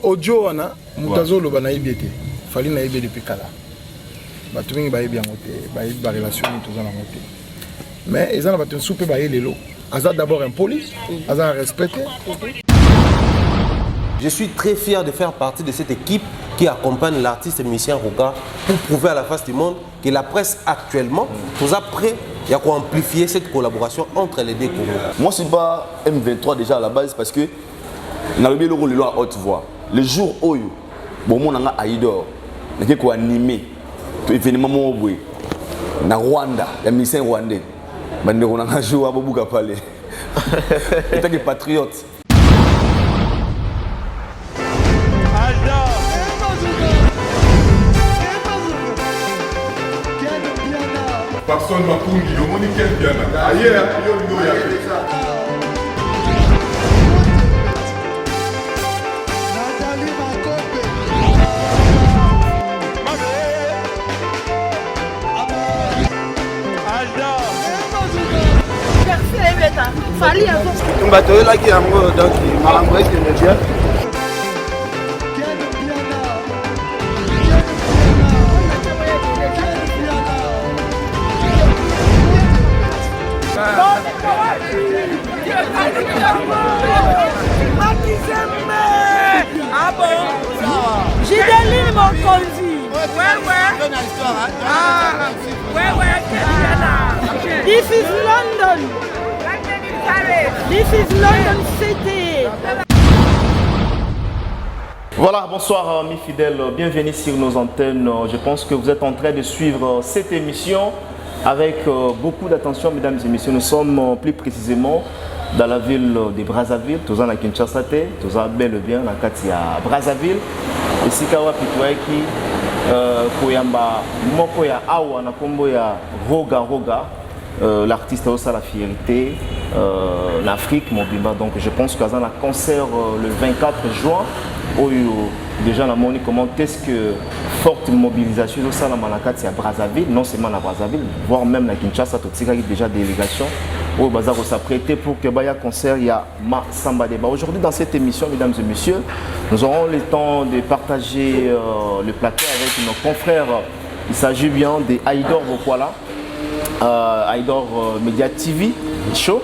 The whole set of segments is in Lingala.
audio wana mutazo lo bana ibete fali na ibete depuis kala batu mingi ba bien moté ba relation ni tozana moté mais ezana batu soupe ba lelo aza d'abord impoli aza respecté. Je suis très fier de faire partie de cette équipe qui accompagne l'artiste musicien Roga pour prouver à la face du monde que la presse actuellement nous a prêt à amplifier cette collaboration entre les deux Congos. Moi, je ne suis pas M23 déjà à la base parce que je n'ai pas le à haute voix. Le jour où bon, mon anga Aïdor, je suis animé, événement na Rwanda, les musiciens rwandais, je suis joué à Bobuka Palais. Je suis patriote. Personne m'a pour le monde qui est bien. Ailleurs, il y a Jideline Mokonzi. This is London. This is London City. Voilà, bonsoir mes fidèles, bienvenue sur nos antennes. Je pense que vous êtes en train de suivre cette émission avec beaucoup d'attention, mesdames et messieurs. Nous sommes plus précisément dans la ville de Brazzaville, tous en Kinshasa, tous en bel et bien dans Katia Brazzaville. Ici, Kawa Pitouaki, Koyamba, Mokoya Awa, Nakomboya Roga Roga, l'artiste a aussi la fierté en Afrique, Mobimba. Donc je pense qu'il y a un concert le 24 juin. Déjà, on a montré comment est-ce que forte mobilisation au sein de Manakati à Brazzaville, non seulement à Brazzaville, voire même à Kinshasa, il y a déjà des délégations au bazar où s'apprêter pour que y ait un concert, il y a ma samba débat. Aujourd'hui, dans cette émission, mesdames et messieurs, nous aurons le temps de partager le plateau avec nos confrères. Il s'agit bien de Aïdor Bokwala, Aïdor Media TV Show,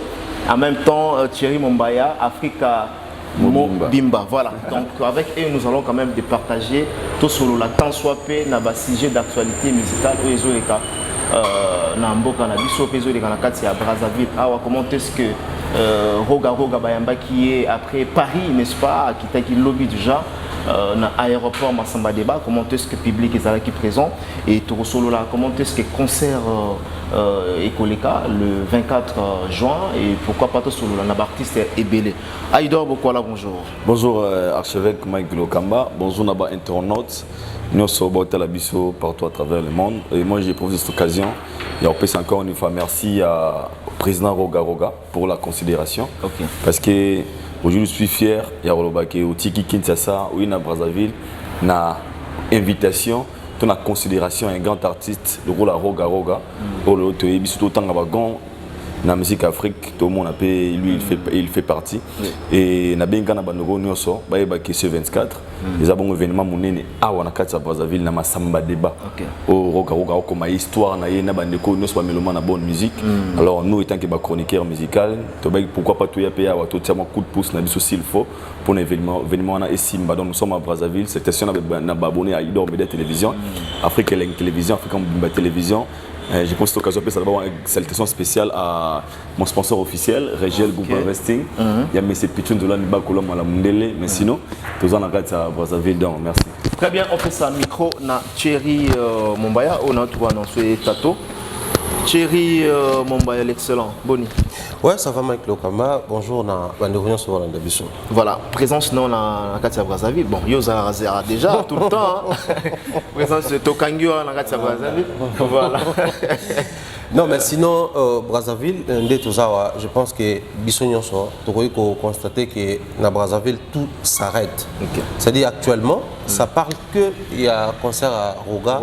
en même temps Thierry Mombaya, Africa Bimba. Voilà, donc avec eux nous allons quand même partager tout sur la temps soit paix, na sujet d'actualité musicale ou les cas na mboka na biso pezo les kanakati à Brazzaville. Ah, comment est-ce que Roga Roga Bayamba qui est après Paris, n'est-ce pas, qui t'a qui lobby déjà na aéroport Massamba Débat, comment est-ce que le public est là qui présent et tout solo là, comment est-ce que concert Ekoleka le 24 juin et pourquoi pas tout solo là, l'artiste est belé. Aïdor Bokwala, bonjour. Bonjour archevêque Mike Lokamba, bonjour Naba internautes. Nous sommes à la biso partout à travers le monde et moi j'ai profité de cette occasion et on peut encore une fois merci au président Roga Roga pour la considération. Okay. Parce que aujourd'hui je suis fier il y a au Tiki Kinshasa ou à Brazzaville na invitation ton considération un grand artiste le rôle à Roga Roga pour le biso autant na musique Afrique tout le monde appelle lui il fait partie et na benga na banoko nyonso ba yebaki ce 24 les abon événement monene awa na kati ya Brazzaville na masamba débat au Roga Roga comme histoire na ye na bandeko nyonso ba meloma na bonne musique. Alors nous étant que ba chroniqueur musical to ba pourquoi pas tout ya pa wa tout tiama coup de pouce na biso s'il faut pour un événement na esimba. Donc nous sommes à Brazzaville, cette station na ba abonné à Aïdor Media Télévision, Afrique Télévision, Africa Mbimba Télévision. Je pense que l'occasion c'est d'abord une salutation spéciale à mon sponsor officiel, Regiel Group Investing. Il y a M. Pichun de l'Aniba Kolom à la Mundele, mais sinon, tous en arrêt à Brazzaville. Donc, merci. Très bien, on fait ça micro na Thierry Mombaya, on a tout annoncé Tato. Thierry Mombaya, l'excellent. Boni. Ouais, ça va Mike Lokamba. Bonjour, na Bandorion sur Bisso. Voilà, présence non na Katia Brazzaville. Bon, Yosa Razera déjà tout le temps. Présence de Tokangio na Katia Brazzaville. Voilà. Non, mais sinon, Brazzaville, je pense que Bissonyon tu peux constater que na Brazzaville tout s'arrête. Okay. C'est-à-dire actuellement, ça parle qu'il y a un concert à Roga,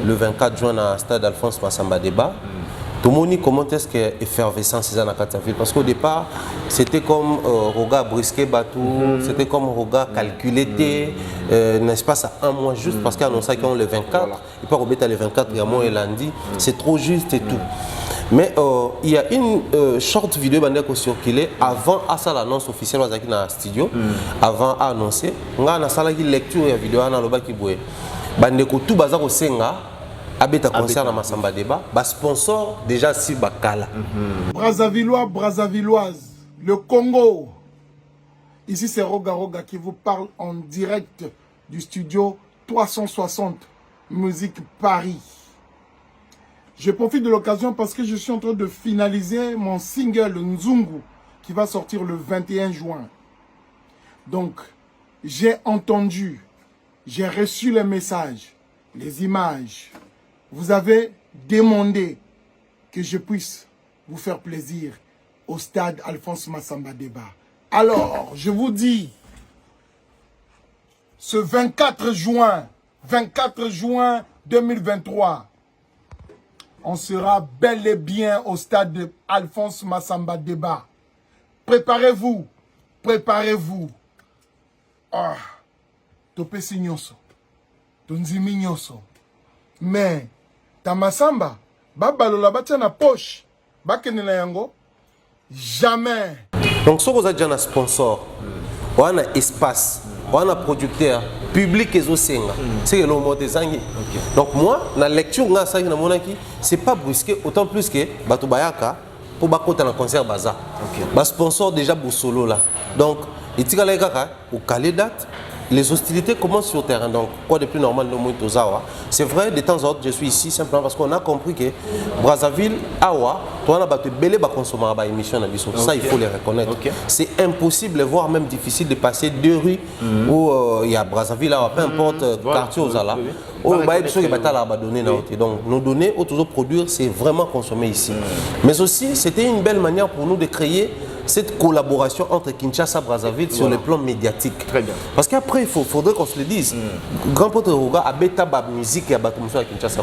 le 24 juin à Stade Alphonse Massamba Débat. Tout le monde comment est-ce que effervescence c'est dans la ville parce qu'au départ c'était comme Roga brisqué bateau, c'était comme Roga calculé, n'est-ce pas ça un mois juste parce qu'il a annoncé qu'on le 24, et pas Robert le 24 il y a mois et lundi, c'est trop juste et tout. Mais il y a une short vidéo qui a circulé avant à ça l'annonce officielle dans le studio, avant à annoncer, on a une lecture de la vidéo dans le bas qui bouait. Bandeko tout bazar au Senga. Abeta concert à Massamba Débat, sponsor déjà si Bakala. Brazzavillois, Brazzavilloise, le Congo. Ici c'est Roga Roga qui vous parle en direct du studio 360 Musique Paris. Je profite de l'occasion parce que je suis en train de finaliser mon single Nzungu qui va sortir le 21 juin. Donc, j'ai entendu, j'ai reçu les messages, les images. Vous avez demandé que je puisse vous faire plaisir au stade Alphonse Massamba Débat. Alors, je vous dis, ce 24 juin 2023, on sera bel et bien au stade de Alphonse Massamba Débat. Préparez-vous, préparez-vous. Ah, topé signoso, tonzimi nyoso. Mais ta Massamba, babalola batia na poche, bakene na yango, jamais. Donc si vous avez déjà un sponsor, on a un espace, on a un producteur, public et Zosenga, c'est le mot des années. Donc moi, la lecture, c'est pas brusqué, autant plus que Batobayaka pour Bakota dans concert Baza. Le sponsor déjà pour solo là. Donc, il y a au date. Les hostilités commencent sur le terrain, donc quoi de plus normal de moi Tozawa. C'est vrai, de temps en temps, je suis ici simplement parce qu'on a compris que Brazzaville, Awa, toi on a battu belé ba consommer ba émission na biso. Ça il faut les reconnaître. C'est impossible, voire même difficile de passer deux rues où il y a Brazzaville, Awa, peu importe quartier aux ala. Où ba biso qui batala abandonné na hôtel. Donc nos données au toujours produire, c'est vraiment consommer ici. Mais aussi, c'était une belle manière pour nous de créer cette collaboration entre Kinshasa et Brazzaville sur le plan médiatique. Très bien. Parce qu'après, il faudrait qu'on se le dise. Grand Pote Roga a bêta la musique et a battu à Kinshasa.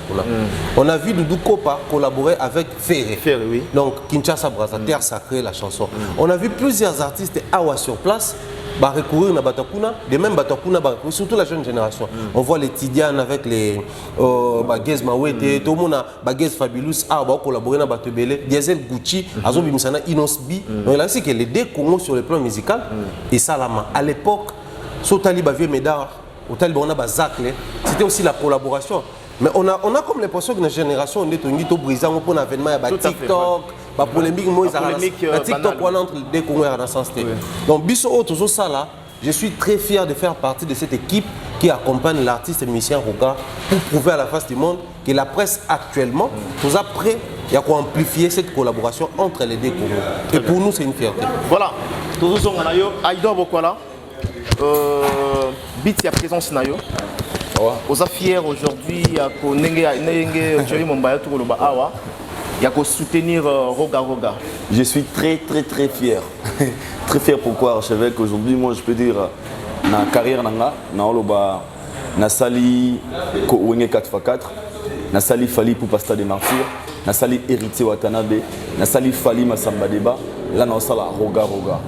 On a vu Doudou Kopa collaborer avec Ferré. Oui. Donc Kinshasa Brazzaville, terre sacrée, la chanson. On a vu plusieurs artistes Awa sur place. Recourir à Batakuna, de même Batakuna, surtout la jeune génération. On voit les Tidiane avec les Baguez Mawete, tout le monde a Baguez Fabulous, collaborer dans Batebele, Diesel Gucci, Azobi Misana, Inosbi. Donc là, c'est que les deux Congo sur le plan musical et Salama. À l'époque, Sotali Bavier Médard, Otal Bona Bazakle, c'était aussi la collaboration. Mais on a comme l'impression que notre génération, on est au brisant, on a un événement, il y a TikTok. La polémique, TikTok, on entre les deux Congolais dans le sens. Donc, Bisso, toujours ça là, je suis très fier de faire partie de cette équipe qui accompagne l'artiste et musicien Roga pour prouver à la face du monde que la presse actuellement, nous a prêt à amplifier cette collaboration entre les deux Congolais. Et pour nous, c'est une fierté. Voilà, toujours on a eu Aïdor Bokwala, Bit ya présence nayo. Vous êtes fiers aujourd'hui à Jerry Mombaya tout le Awa. Il y a qu'à soutenir Roga Roga. Je suis très fier. Très fier pourquoi, archevêque, aujourd'hui, moi je peux dire, dans la carrière, na sali Wenge 4x4, na sali Fali pour Pasta des Martyrs, na sali Héritier Watanabe, na sali Fali Massamba Débat, là na sala Roga Roga.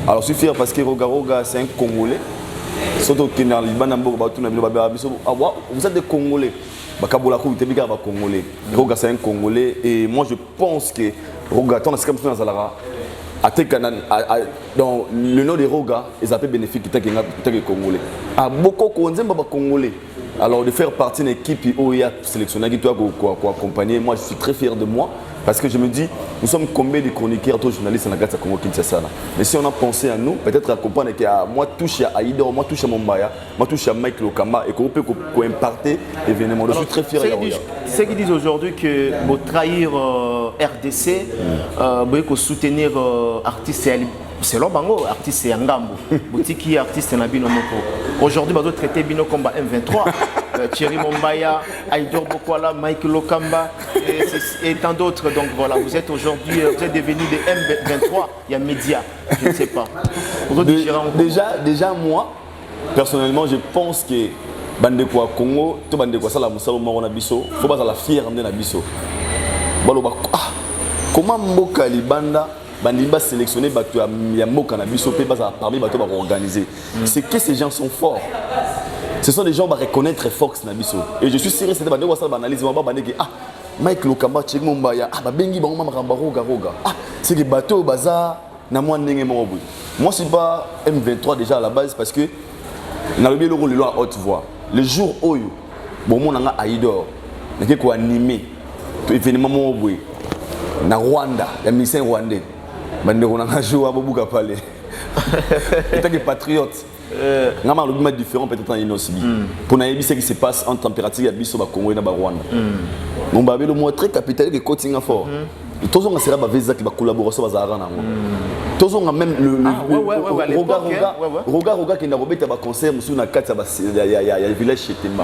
Alors je suis fier parce que Roga Roga c'est un Congolais. Surtout que dans vous êtes des Congolais. Congolais. Roga c'est un Congolais et moi je pense que Roga c'est comme ça dans le nom de Roga ils appellent bénéfique que Congolais. À beaucoup Congolais. Alors de faire partie d'une équipe où il y a sélectionné qui doit accompagner, moi je suis très fier de moi parce que je me dis nous sommes combien de chroniqueurs, tous journalistes en Agatha Congo Kinshasa. Mais si on a pensé à nous, peut-être à comprendre que moi touche à Aïdor, moi touche à Mombaya, moi touche à Mike Lokamba et qu'on peut imparter l'événement. Je suis très fier de ceux qui disent aujourd'hui que pour trahir RDC, pour soutenir artistes c'est l'Obango, artiste et Ngambo. Boutique artiste Nabino Moko. Aujourd'hui, on traiter Bino comme M23. Thierry Mombaya, Aïdor Bokwala, Mike Lokamba et tant d'autres. Donc voilà, vous êtes aujourd'hui, vous êtes devenus des M23. Il y a médias, je ne sais pas. Déjà, moi, personnellement, je pense que Bandekwa Congo, tout Bandekwa Sala Moussa Morona Bisso, il faut pas la fière de Nabisso. comment mboka libanda bandimba sélectionner bato ya mboka na biso pe baza parmi bato ba organiser. C'est que ces gens sont forts. Ce sont des gens qui reconnaître Fox na biso. Et je suis sûr que c'était bande ko ça analyse ba bande que Mike Lokamba Tchek Mombaya bengi bango makamba roga. C'est que bato baza na moi ndenge mo boy. Moi c'est pas M23 déjà à la base parce que na le lelo le à haute voix. Le jour oyo bon mon nga Aïdor na ko animer to événement mo boy na Rwanda, ya mission rwandais. Bande ko na jouer abobuka pale. Étant que patriote. Nga ma lobima différent peut-être en Inosbi. Pour na yebi ce qui se passe en température ya biso ba Congo et na ba Rwanda. On va le montrer capital de coaching fort. Tous on sera ba visa qui ba collaboration bazara na ngo. Tous on même le Roga qui na robeta ba concert musu na kati ya village chez Temba.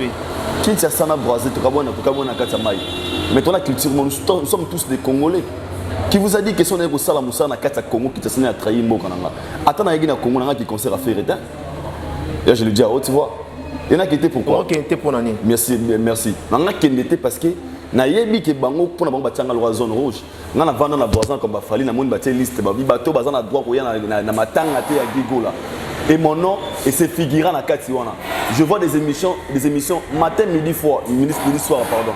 Qui tient ça na Brazil to kabona kati ya mai. Mais ton la culture nous sommes tous des Congolais. Qui vous a dit que si on est au Sala Moussa na kati ya Congo qui t'a trahi mboka nanga. Attends na yegi na Congo nanga qui concert à faire éteint. Là je le dis à haute voix. Il y en a qui étaient pourquoi? Qui était pour l'année. Merci. Nanga qui était parce que na yebi ke bango pona bango batanga la zone rouge. Nana vanda na voisin comme ba fali na moni batie liste ba bato bazana droit ko ya na matanga te ya gigola. Et mon nom et c'est figurant na kati wana. Je vois des émissions matin midi soir pardon.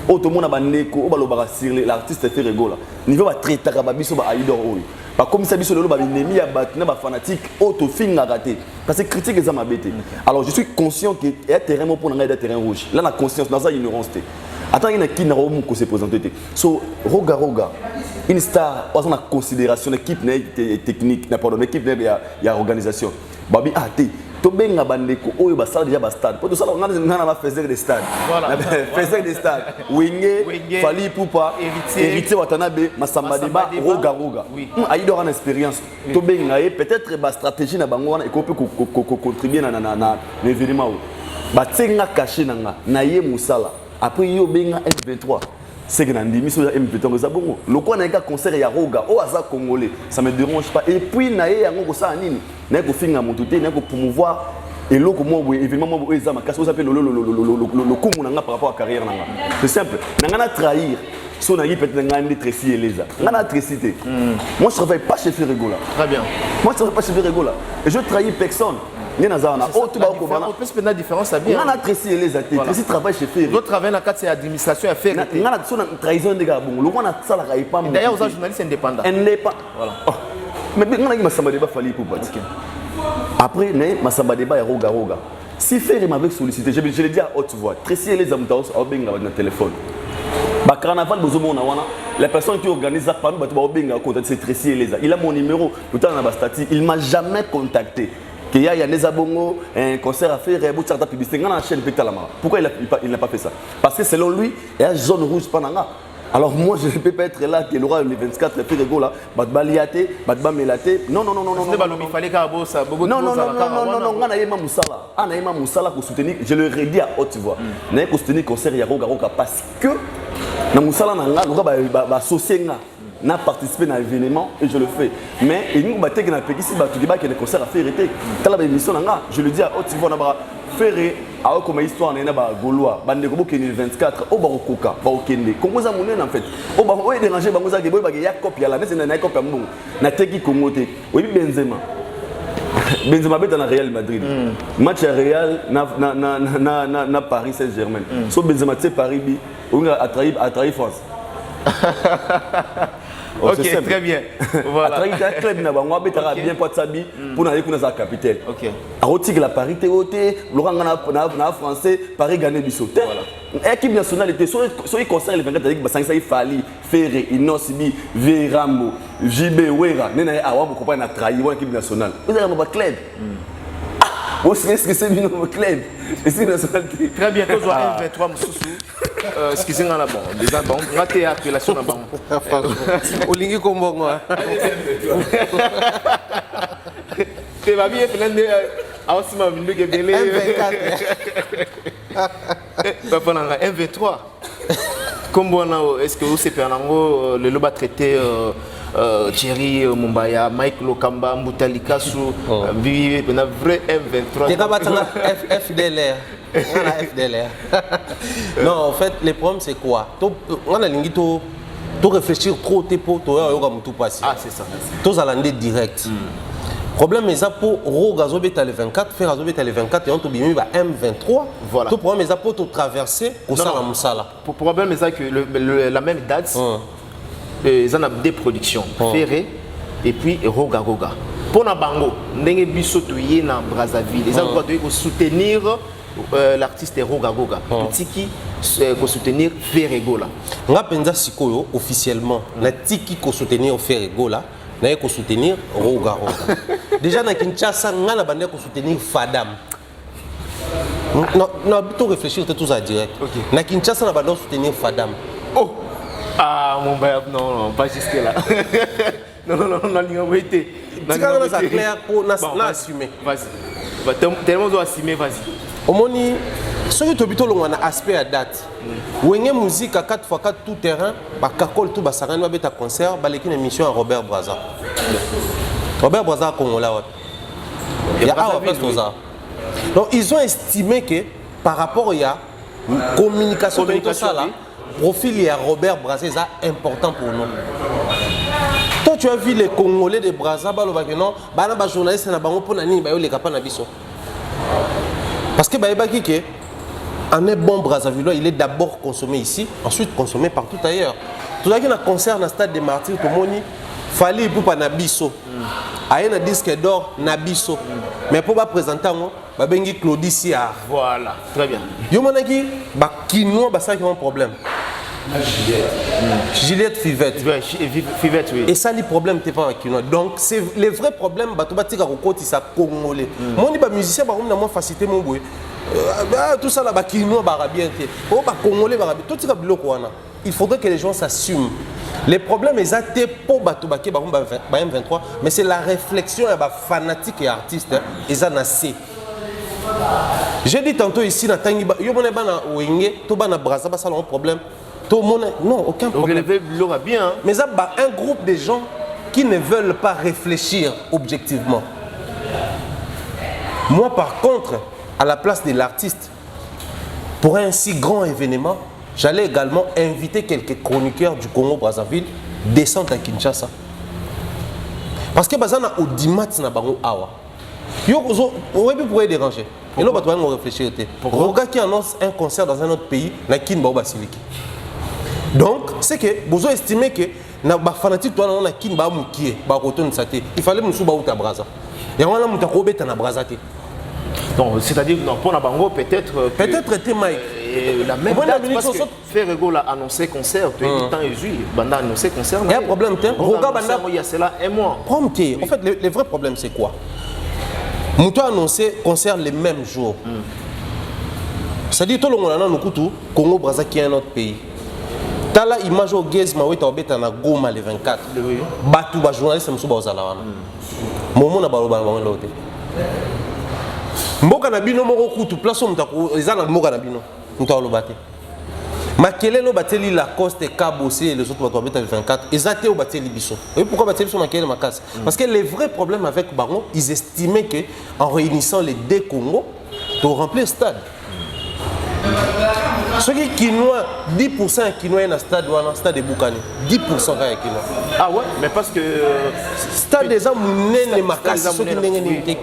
Tout le monde a bandeko o balobara sur l'artiste fait rigola. Niveau ba traiter ba biso ba Aïdor oyo. Ba comme ça biso lelo ba ennemi ya ba na ba fanatique auto finga raté parce que critique les ama bété. Alors je suis conscient que y a terrain pour na terrain rouge. Là na conscience dans ça ignorance té. Attends il y a qui na romu ko se présenter. So Roga une star on a considération l'équipe technique na pardon l'équipe ya organisation. Babi até to benga bandeko oyo ba sala déjà ba stade. Pour tout ça on a faisait des stades. Voilà. Faisait des stades. Wenge Fali Poupa héritier Watanabe Masamba Deba Roga. Oui. Aïdor en expérience. To benga peut-être ba stratégie na bango wana et peut contribuer na l'événement. Ba tsenga caché na ye musala. Après yo benga M23. C'est que dans l'émission M23 ça bongo. Le quoi na ka concert ya Roga o aza congolais, ça me dérange pas. Et puis na ye yango ko sa nini? Na ko finga motuté, na ko promouvoir et loko mo événement mo eza makasi, ça s'appelle le kumu nanga par rapport à carrière nanga. C'est simple. Nanga na trahir. Si on a dit peut-être ngandi Tracy Eleza. Ngana Tracité. Moi je travaille pas chez Ferregola. Très bien. Moi je travaille pas chez Ferregola et je trahis personne. On peut se faire la différence à bien. On a Tracy Eleza. Tracy travaille chez Ferregola. L'autre travaille dans la carte administration à faire. On a trahison des gars. Bon, le roi n'a ça la pas. D'ailleurs, aux journalistes indépendants. Indépendant. Voilà. Mais on a dit Massamba Deba fallait pour pas. Après, Massamba Deba et Roga. Si Ferre m'avait sollicité, je l'ai dit à haute voix. Tracy Eleza m'taos au benga avec notre téléphone. Bah carnaval bozomo na wana. La personne qui organise ça parmi bato ba benga contacter c'est Tracy Eleza. Il a mon numéro. Tout temps na ba statut, il m'a jamais contacté. Qu'il y a des bongo, un concert à faire, un bout de publicité, dans la chaîne Pétalama. Pourquoi il n'a pas fait ça? Parce que selon lui, il y a une zone rouge pendant. Alors moi je ne peux pas être là, qu'il aura les 24, les Ferrego là, Badba Liaté, Badba Melaté. Non. Il fallait qu'à ça. Non, on a Yema Moussala. On a Yema Moussala pour soutenir, je le redis à haute voix. On a soutenir le concert Yaroga parce que dans Moussala, on a associé. N'a participé à l'événement et je le fais. Mais il nous battait que qui y a des concerts à faire été. T'as la émission je le dis à haute voix n'a ferré à comme histoire n'a pas gaulois. Bande de qui est 24 au barokoka, barokende. Comment ça monnaie en fait? Au baro est dérangé bangoza que boy ya copie la mais na copie mbongo. Na teki Congoté. Oui Benzema. Benzema est dans le Real Madrid. Match à Real na Paris Saint-Germain. So Benzema c'est Paris bi on a trahi France. Ok, très bien. Voilà. A trahi un club na bango betara bien pour Tsabi pour aller kuna sa capitale. OK. A roti la parité oté, Laurent na français, Paris gagner biso. Voilà. Équipe nationale était sur les concerts les 24 avec Basangisa Fali, Ferré, Inosbi, Verambo, JB Wera, nena awa ko pas na trahi l'équipe nationale. Vous avez un club. Est-ce que c'est une club? Très bien, toujours M23 Moussoussou. Excusez-moi là, bon, déjà, bon, raté appellation là-bas. Olingi Kombongo. Tu vas bien, plein de. Ah, aussi, ma vie, le Gébélé. M23. Comment est-ce que vous savez, le loba traité Thierry Mumbaya, Mike Lokamba, Moutalika Sou, Vivi, un vrai M23. Tu as FDLR. Non, en fait, le problème c'est quoi? On a l'ingito to réfléchir trop te po to ya yoka mutu pasi. Ah c'est ça. To zalande direct. Problème est pour Roga Zobeta le 24, faire Zobeta le 24 et on te bimi ba M23. Voilà. Tout problème est pour te traverser au Sala Moussala. Pour problème est que la même date ils en a des productions Ferré et puis Roga Roga. Pour na bango ndenge biso to yé na Brazzaville, ils ont doit soutenir l'artiste Roga Roga. Tiki ko soutenir Ferré Gola. Nga penza sikoyo officiellement na tiki ko soutenir Ferré Gola. N'a pas soutenir Roga Roga. Déjà dans Kinshasa, on a bandé soutenir Fadam. On a plutôt réfléchi tout ça direct. Dans Kinshasa, on a bandé soutenir Fadam. Oh ah mon père, non, pas jusque là. non, non, été. C'est quand même ça clair pour assumer. Vas-y. Tellement doit assumer, vas-y. Au moni, ce qui est plutôt long, on a aspect à date. Où il y a musique à 4x4 tout terrain, bah kakol tout bah ça rend un concert, bah l'équipe émission à Robert Brazza. Robert Brazza Congolais. Il y a un place pour ça. Donc ils ont estimé que par rapport à communication tout ça là, profil il y a Robert Brazza est important pour nous. Toi tu as vu les Congolais de Brazza, bah le non, bah na journaliste na bango pour nani bah yo les capables na biso. Parce que bah que un bon Brazzaville, il est d'abord consommé ici, ensuite consommé partout ailleurs. Tout à l'heure, un concert dans le stade des Martyrs, tout le monde fallait pour pas nabiso. Aïe un disque d'or nabiso. Mais pour pas présenter moi, bah bengi Claudicia. Voilà, très bien. Yo monaki, bah kinois bah ça qui a un problème. Juliette Fivette. Fivette, oui. Et ça, les problèmes, t'es pas avec nous. Donc, c'est les vrais problèmes, bah, tu vas dire que ça congolais. Moi, les musiciens, bah, on a moins facilité mon boy. Tout ça là, bah, qui nous, bah, bien, oh, bah, congolais, bah, tout ça, il faudrait que les gens s'assument. Les problèmes, ils ont été pour bah, M23, mais c'est la réflexion, bah, fanatique et artiste, ils en ont assez. J'ai dit tantôt ici, dans Tangi, yo mon bana wenge, to bana Brazza, ça a un problème. Non, aucun problème. Bien. Mais ça, un groupe de gens qui ne veulent pas réfléchir objectivement. Moi, par contre, à la place de l'artiste, pour un si grand événement, j'allais également inviter quelques chroniqueurs du Congo-Brazzaville descendre à Kinshasa. Parce que Bazana au Dimat na bango awa. Yo pourrait déranger. Et là, on va réfléchir. Roga qui annonce un concert dans un autre pays, na kin ba Basiliki. Donc, c'est que vous estimez que les fanatiques sont en train de il fallait que nous à Brazza. Et on a un Brazza. C'est-à-dire pour la bango peut-être. Peut-être était Mike. La même date parce que Ferrego a annoncé concert, tu as temps et juillet, Banda a annoncé concert. Il y a un problème, il y a cela un mois. En fait, le vrai problème c'est quoi? Moutou a annoncé concert les mêmes jours. C'est-à-dire tout le monde a un Congo Brazza qui est un autre pays. Tala image au Gez Maweta obeta na Goma le 24. Batu ba journaliste musuba ozala wana. Momo na baloba bango lote. Mboka na bino moko kutu place mutako ezana mboka na bino. Mutalo lobate. Makele lo bateli la Coste Kabosé et les autres bato obeta le 24. Ezate o bateli biso. Et pourquoi bateli so makele makasi? Parce que les vrais problèmes avec Bango, ils estimaient que en réunissant les deux Congos, tu remplir le stade. Ceux qui quinoa, 10% quinoa dans le stade de Boukani. 10% quinoa. Ah ouais, mais parce que stade des hommes n'est pas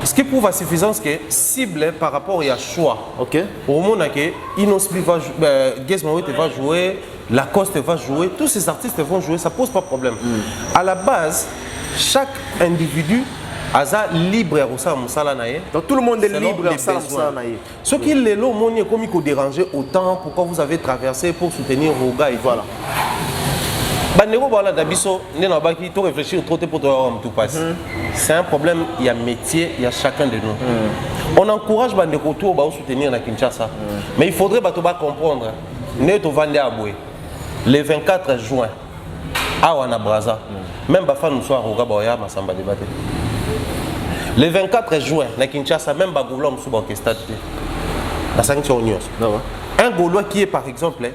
ce qui prouve à suffisance que cible par rapport à choix. OK. Au moment où Inospi va jouer, Gizmawet va jouer, Lacoste va jouer, tous ces artistes vont jouer, ça pose pas de problème. À la base, chaque individu Aza libre au sein de donc tout le monde est libre au sein de ce qui est là, on est comme déranger autant pourquoi vous avez traversé pour soutenir Roga et voilà. Réfléchir trop pour tout passer. C'est un problème, il y a métier, il y a chacun de nous. On encourage les retours à soutenir la Kinshasa. Mais il faudrait comprendre. Le 24 juin, à Wana Brazza, même si nous sommes à Roga, Massamba débatté. Le 24 juin, à Kinshasa, même Bagoulo est orchestré. La sanction News. Un Gaulois qui est par exemple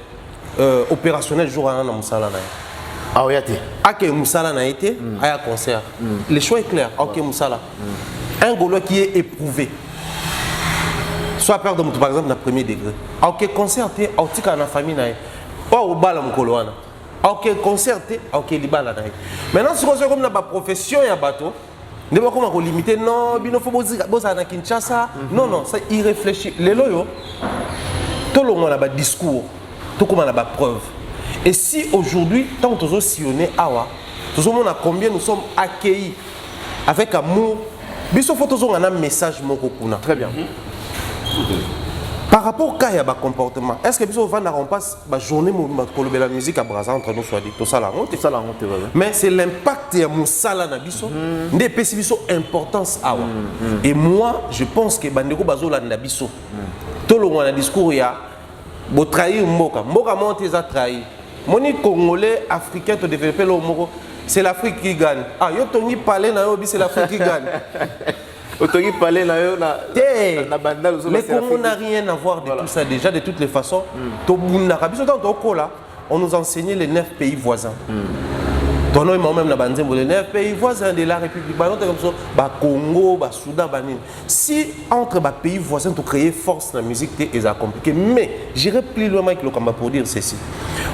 opérationnel jour à Moussala. Ah oui, ok, Moussala n'a été, il y a un concert. Le choix est clair, ok, Moussala. Un Gaulois qui est éprouvé. Soit père de par exemple, dans le premier degré. Ok, concert, ok, dans la famille, pas au bal à Moukolouana. ok concerté, ok libala na. Maintenant si on comme na ba profession ya bateau, ne pas comment limiter non, bino faut boza na Kinshasa. Non, ça il réfléchit. Les loyo tout le monde a ba discours, tout comme on a ba preuve. Et si aujourd'hui tant que nous sillonner awa, tout le monde a combien nous sommes accueillis avec amour. Biso faut toujours un message moko kuna. Très bien. Par rapport à ya ba comportement, est-ce que biso va na passe ba journée de la musique à Brazza entre nous soit dit tout ça la honte. Ça la honte. Mais c'est l'impact ya musala na biso, ndé pesi biso importance awa. Et moi, je pense que bandeko bazola na biso. Tout le monde a discours ya bo trahir mboka. Mboka monte za trahir. Moni congolais africain to développer le moko, c'est l'Afrique qui gagne. Ah yo tongi parler na yo bi c'est l'Afrique qui gagne. Autori parler na yo na bandal. Le Congo n'a rien à voir de tout ça déjà de toutes les façons. To bunda biso dans Tokola, on nous enseignait les 9 pays voisins. Tono même na banzembo les 9 pays voisins de la République comme ça, ba Congo, ba Soudan, ba Nini. Si entre ba pays voisins tu créer force la musique c'est compliqué, mais j'irai plus loin que le combat pour dire ceci.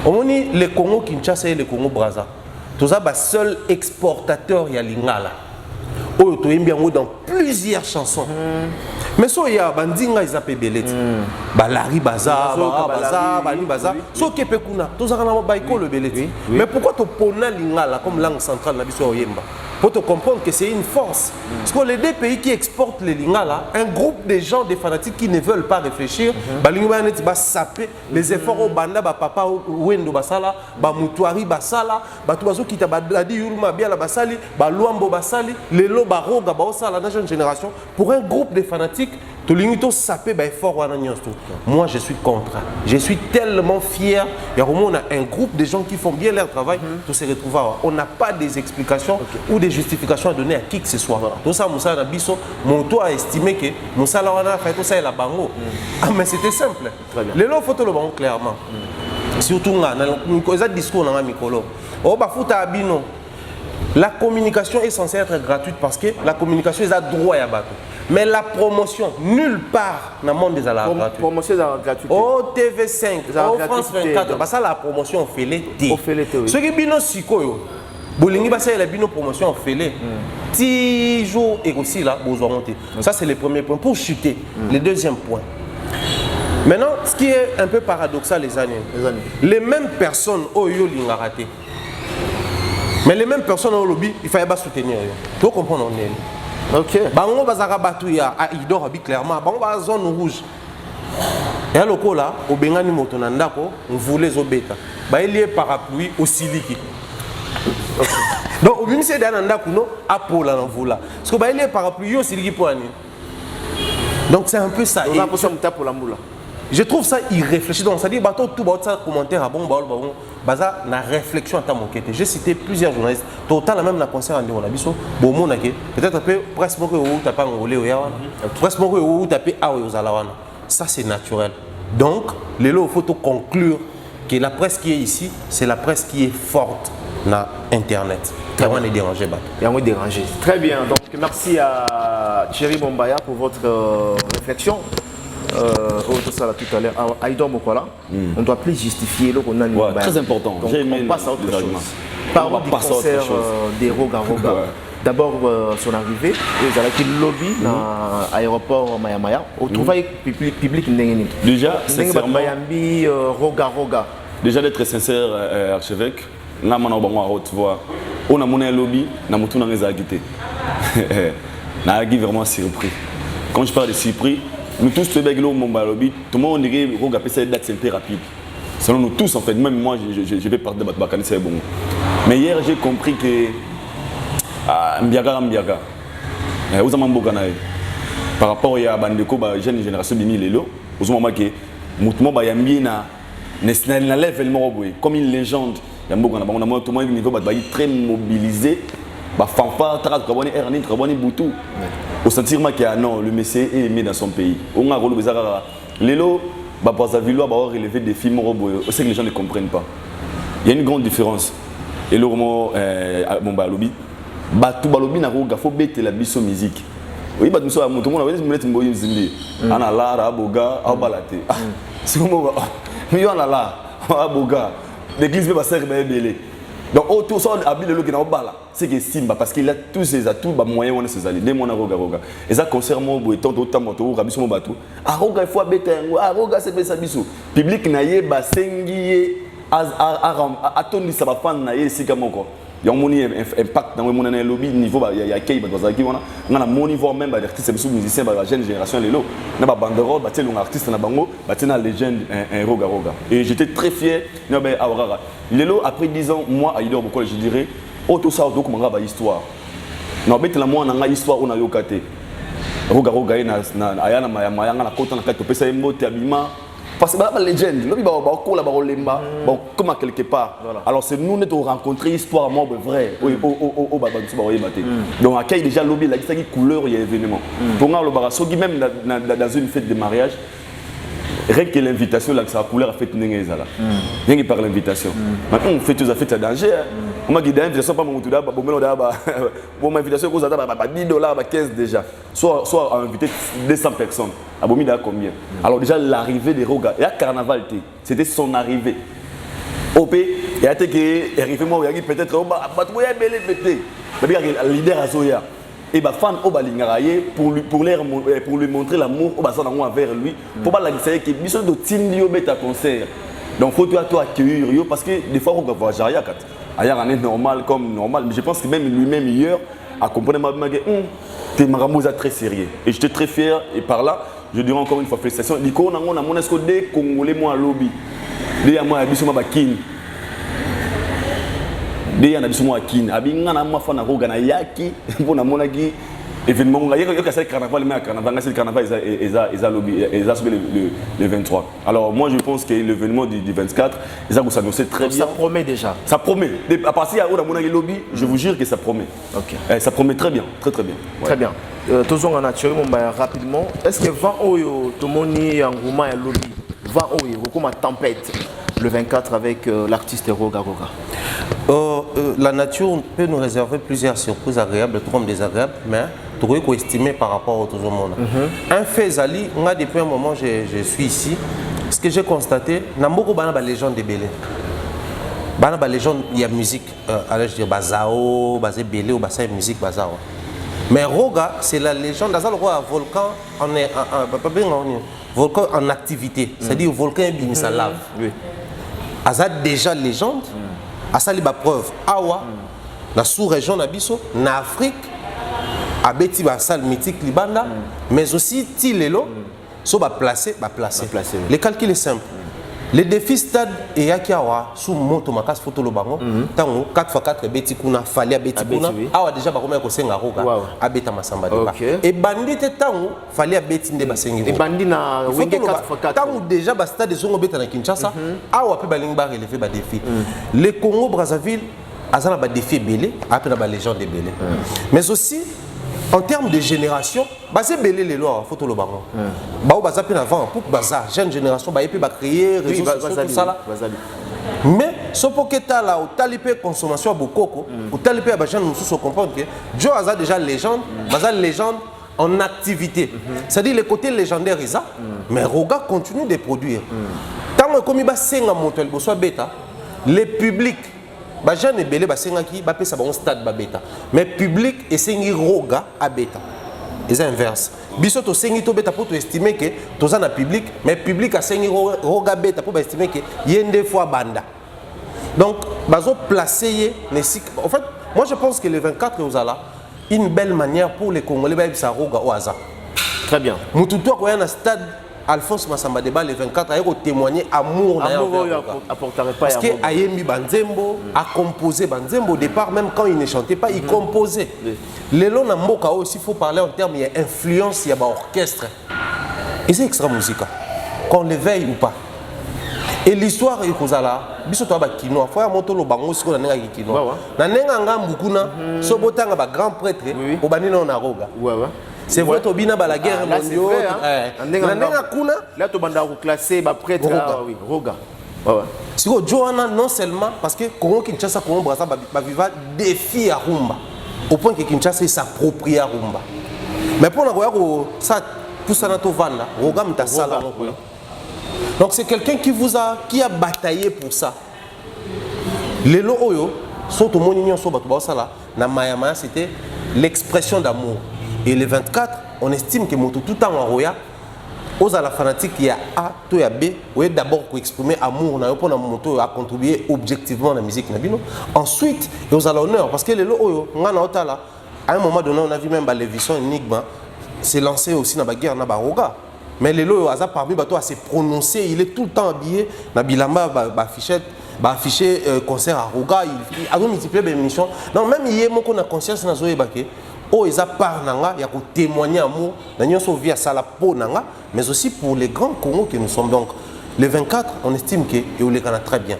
On dit le Congo Kinshasa et le Congo Brazza. Tous ça ba seul exportateur ya lingala. Oh, tu aimes bien dans plusieurs chansons. Mais so ya bandinga ils appellent belete. Balari baza, bani baza. So kepe kuna, tous ça na baiko le belete. Mais pourquoi tu pona lingala comme langue centrale na biso oyemba? Pour te comprendre que c'est une force. Parce que les deux pays qui exportent les lingala, un groupe de gens, des fanatiques qui ne veulent pas réfléchir, ba saper les efforts au banda, ba papa wendo basala, ba mutuari basala, ba tubazo kita ba dadi yulma bien la basali, ba luambo basali, les lo ba roga ba osala la jeune génération. Pour un groupe de fanatiques, tout l'unité sapé ba effort wana nyonso. Moi je suis contre. Je suis tellement fier. Il y a un groupe de gens qui font bien leur travail, tout se retrouver. On n'a pas des explications ou des justifications à donner à qui que ce soit. Tout ça, Moussa Nabiso, mon toit a estimé que Moussa Lawana fait tout ça et la bango. Ah, mais c'était simple. Les lots photo le bango clairement. Surtout, on a un discours dans la micro. Oh, bah, fouta abino. La communication est censée être gratuite parce que la communication est à droit à battre. Mais la promotion, nulle part dans le monde des alarmes gratuites. Promotion gratuite. Oh, TV5, oh, France 24. Bah, ça, la promotion, on fait l'été. Ce qui est bien, c'est quoi? Bolingi basa la bino promotion fait les 10 jours et aussi là besoin monter. Ça c'est le premier point pour chuter. Le deuxième point. Maintenant, ce qui est un peu paradoxal les mêmes personnes au yo linga raté. Mais les mêmes personnes au lobby, il fallait pas soutenir. Tu comprends on est. OK. Bango bazaka batuya a idor habi clairement. Bango ba zone rouge. Et loko là, au bengani moto na ndako, on voulait zobeta. Ba lié parapluie au siliki. Donc, au ministère de l'Andakuno, à Paul en voula. Parce que il est parapluie aussi qui pour année. Donc, c'est un peu ça. Je trouve ça irréfléchi. Donc, ça dit, bateau tout ça commentaire à bon, baza na réflexion à ta moquette. J'ai cité plusieurs journalistes. Total, même na concert en démon abisso. Bon, mon peut-être un peu presque beaucoup où t'as pas engolé au yawan. Presque beaucoup où t'as pas ah aux alawana. Ça, c'est naturel. Donc, les lots, il faut conclure que la presse qui est ici, c'est la presse qui est forte. Na Internet. Comment les déranger? Dérangé. Très bien. Donc merci à Thierry Bombaya pour votre réflexion. Tout ça là, tout à l'heure. Aïdor Mokola, on ne doit plus justifier le qu'on a. Très important. Donc, on passe à autre chose. Parlons du concert des Roga Roga. D'abord son arrivée, ils avaient le lobby dans l'aéroport Maya. On trouve public déjà sincèrement Roga Roga. Déjà d'être sincère, archevêque. Là, on a haute voix. On a mon lobby, on a mon tour dans les agité. On a vraiment surpris. Quand je parle de surpris, nous tous, les gens mon lobby, tout le monde dirait que cette date c'est un peu rapide. Selon nous tous, en fait, même moi, je vais partir de Batbakane, c'est bon. Mais hier, j'ai compris que Mbiaga. Vous avez un par rapport à Bandeko, la jeune génération de Milo, vous avez remarqué que Moutmo Bayambina n'est lève comme une légende. Il y a beaucoup de niveau très mobilisé. Fanfare, Traboni, Ernie, Traboni, Boutou. Au sentiment que non, le Messie est aimé dans son pays. On a rôle bizarre. Lélo, Bazavilo a relevé des films c'est que les gens ne comprennent pas. Il y a une grande différence. Et le roman Balobi, Batou Balobi n'a pas faut bête la biso musique. Oui, bah tout le monde a dit que nous sommes zimbi. Ana la, Aboga, Abalate. C'est comme mais on a là, Aboga. l'église va servir belé. Donc autour ça habile le qui na bala, c'est que Simba parce qu'il a tous ses atouts ba moyens on ses alliés. Des mona roga. Et ça concerne mon boeton autant moto rabiso mon bateau. A roga il faut betengo, a roga c'est ça biso. Public na ye ba sengi a toni ça va fan na ye sika moko. Il y a un impact dans le lobby niveau il y a qui on a mon niveau même des artistes des musiciens de la jeune génération les lots na ba banderole ba tellement artiste na bango ba tena légende un roga et j'étais très fier na ba Aurora les lots après 10 ans moi à Idor beaucoup je dirais auto ça auto comment ba histoire na bête la moi na histoire on a yokaté roga na ayana maya na kota na kato pesa mbote abima parce que la légende, le biba ba ko la ba lemba, ba comme quelque part. Alors c'est nous nous rencontrer histoire moi vrai au ba ba ba yebate. Donc accueil déjà lobby la qui couleur il y a événement. Pour moi le barasogi même dans une fête de mariage rien que l'invitation là que ça couleur a fait n'engeza là. Rien que par l'invitation. Maintenant on fait tous à fête à danger. On m'a dit d'invitation pas mon tout d'abord bon melo d'abord bon invitation cause d'abord $10 15 déjà. Soit invité 200 personnes. Abomi à combien? Alors déjà l'arrivée des Roga, il y a carnaval, c'était son arrivée. OP, il y a été arrivé moi il y a peut-être le leader Azoya et bah fan au balingaraye pour lui montrer l'amour au bassin envers lui pour pas la dire que mission de Tindio beta concert. Donc faut toi accueillir parce que des fois on va voir Jaria kat. Ailleurs on est normal comme normal mais je pense que même lui-même hier a compris ma t'es Maramosa très sérieux et j'étais très fier et par là je dirais encore une fois félicitations. Diko na ngona monesko des Congolais moi lobby. Des moi biso ma bakini. Des na biso moi kin. Abinga na ma fana roga na yaki mpona monaki événement nga yeka ka carnaval mais carnaval nga c'est carnaval eza lobby eza le 23. Alors moi je pense que l'événement du 24 ça vous annoncer très bien. Ça promet déjà. Ça promet. À partir de monaki lobby, je vous jure que ça promet. OK. Ça promet très bien, très bien. Ouais. Très bien. Toujours en nature rapidement. Est-ce que vent oyo tomoni engouement et lobby vent oyo comme tempête le 24 avec l'artiste Roga. La nature peut nous réserver plusieurs surprises agréables tout comme désagréables mais tu dois estimer par rapport au tout le monde. Un fait Zali, moi depuis un moment je suis ici. Ce que j'ai constaté, Namoko bana ba légende de Belé. Bana ba légende il y a musique allez je dire bazao, bazé Belé ou bazé musique bazao. Mais Roga, c'est la légende. Dans le roi volcan, volcan en activité. C'est-à-dire volcan est sa lave. Azad déjà légende. Asa liba preuve. Awa, la sous-région d'Abisso, en Afrique, abeti ba salle mythique libanda, mais aussi Tilelo, so ba placé. Le calcul est simple. Le défi stade et yakiawa sous moto makas photo lo bango tango 4x4 beti kuna fali abeti kuna awa déjà ba komeka ko senga roga abeta masamba deba et bandi te tango fali abeti nde basengi et bandi na wenge 4x4 tango déjà ba stade zongo beta na Kinshasa awa pe baling ba relever ba défi le Congo Brazzaville azana ba défi belé après na ba légende belé mais aussi en termes de génération, basé belé les lois, photo le baron. Bao baza pina avant pour baza jeune génération ba epi ba créer réseaux sociaux tout ça là. Mais ce poketa là au talipé consommation bokoko, au talipé ba jeune nous se comprendre que Joe a déjà légende, baza légende en activité. C'est-à-dire le côté légendaire isa, mais Roga continue de produire. Tant comme il ba senga moto el boso beta, le public ba jeune belé ba senga ki ba pesa ba on stade ba beta mais public et sengi Roga a beta et c'est inverse biso to sengi to beta pour to estimer que to za na public mais public a sengi Roga beta pour ba estimer que yende fois banda donc bazo placer en fait moi je pense que le 24 aux ala une belle manière pour les Congolais ba bisa Roga au hasard très bien mututo ko na stade Alphonse Massamba Deba le 24 a témoigné amour apporterait pas parce que Ayemi Banzembo a composé Banzembo au départ même quand il ne chantait pas il composait les longs Mboka aussi faut parler en termes il y a influence il y a orchestre et c'est extra musica qu'on le veille ou pas et l'histoire est cause là biso to ba kino faut moto lo bango siko na nenga kino na nenga ngambukuna so botanga ba grand prêtre au banino na Roga c'est vrai to bina la guerre mondiale nanenga kuna là to banda ko classer ba prêtre Roga si Joana non seulement parce que Congo Kinshasa Congo Brazza ba viva défi à Rumba au point que Kinshasa s'approprie à Rumba mais pour na ko ça tout ça na to vanda Roga mtasala donc c'est quelqu'un qui a bataillé pour ça Les lots oyo sont au monde so bato ba sala na maya c'était l'expression d'amour. Et le 24, on estime que moto tout en roya aux à la fanatique il y a A to ya B, oui d'abord pour exprimer amour na pour na moto à contribuer objectivement à la musique na bino. Ensuite, aux à l'honneur parce que les lots oyo ngana otala à un moment donné on a vu même Lévision Enigma s'est lancé aussi dans la guerre na baroga. Mais les lots hasard parmi bato à se prononcer, il est tout le temps habillé na bilamba affiché concert à Roga, il a multiplié les émissions. Donc même hier mon a conscience na zoé baké, oh ils a par nanga, il y a pour témoigner amour, n'ayons sauvé à Salapo nanga, mais aussi pour les grands Congo que nous sommes. Donc les 24, on estime que et les gana très bien.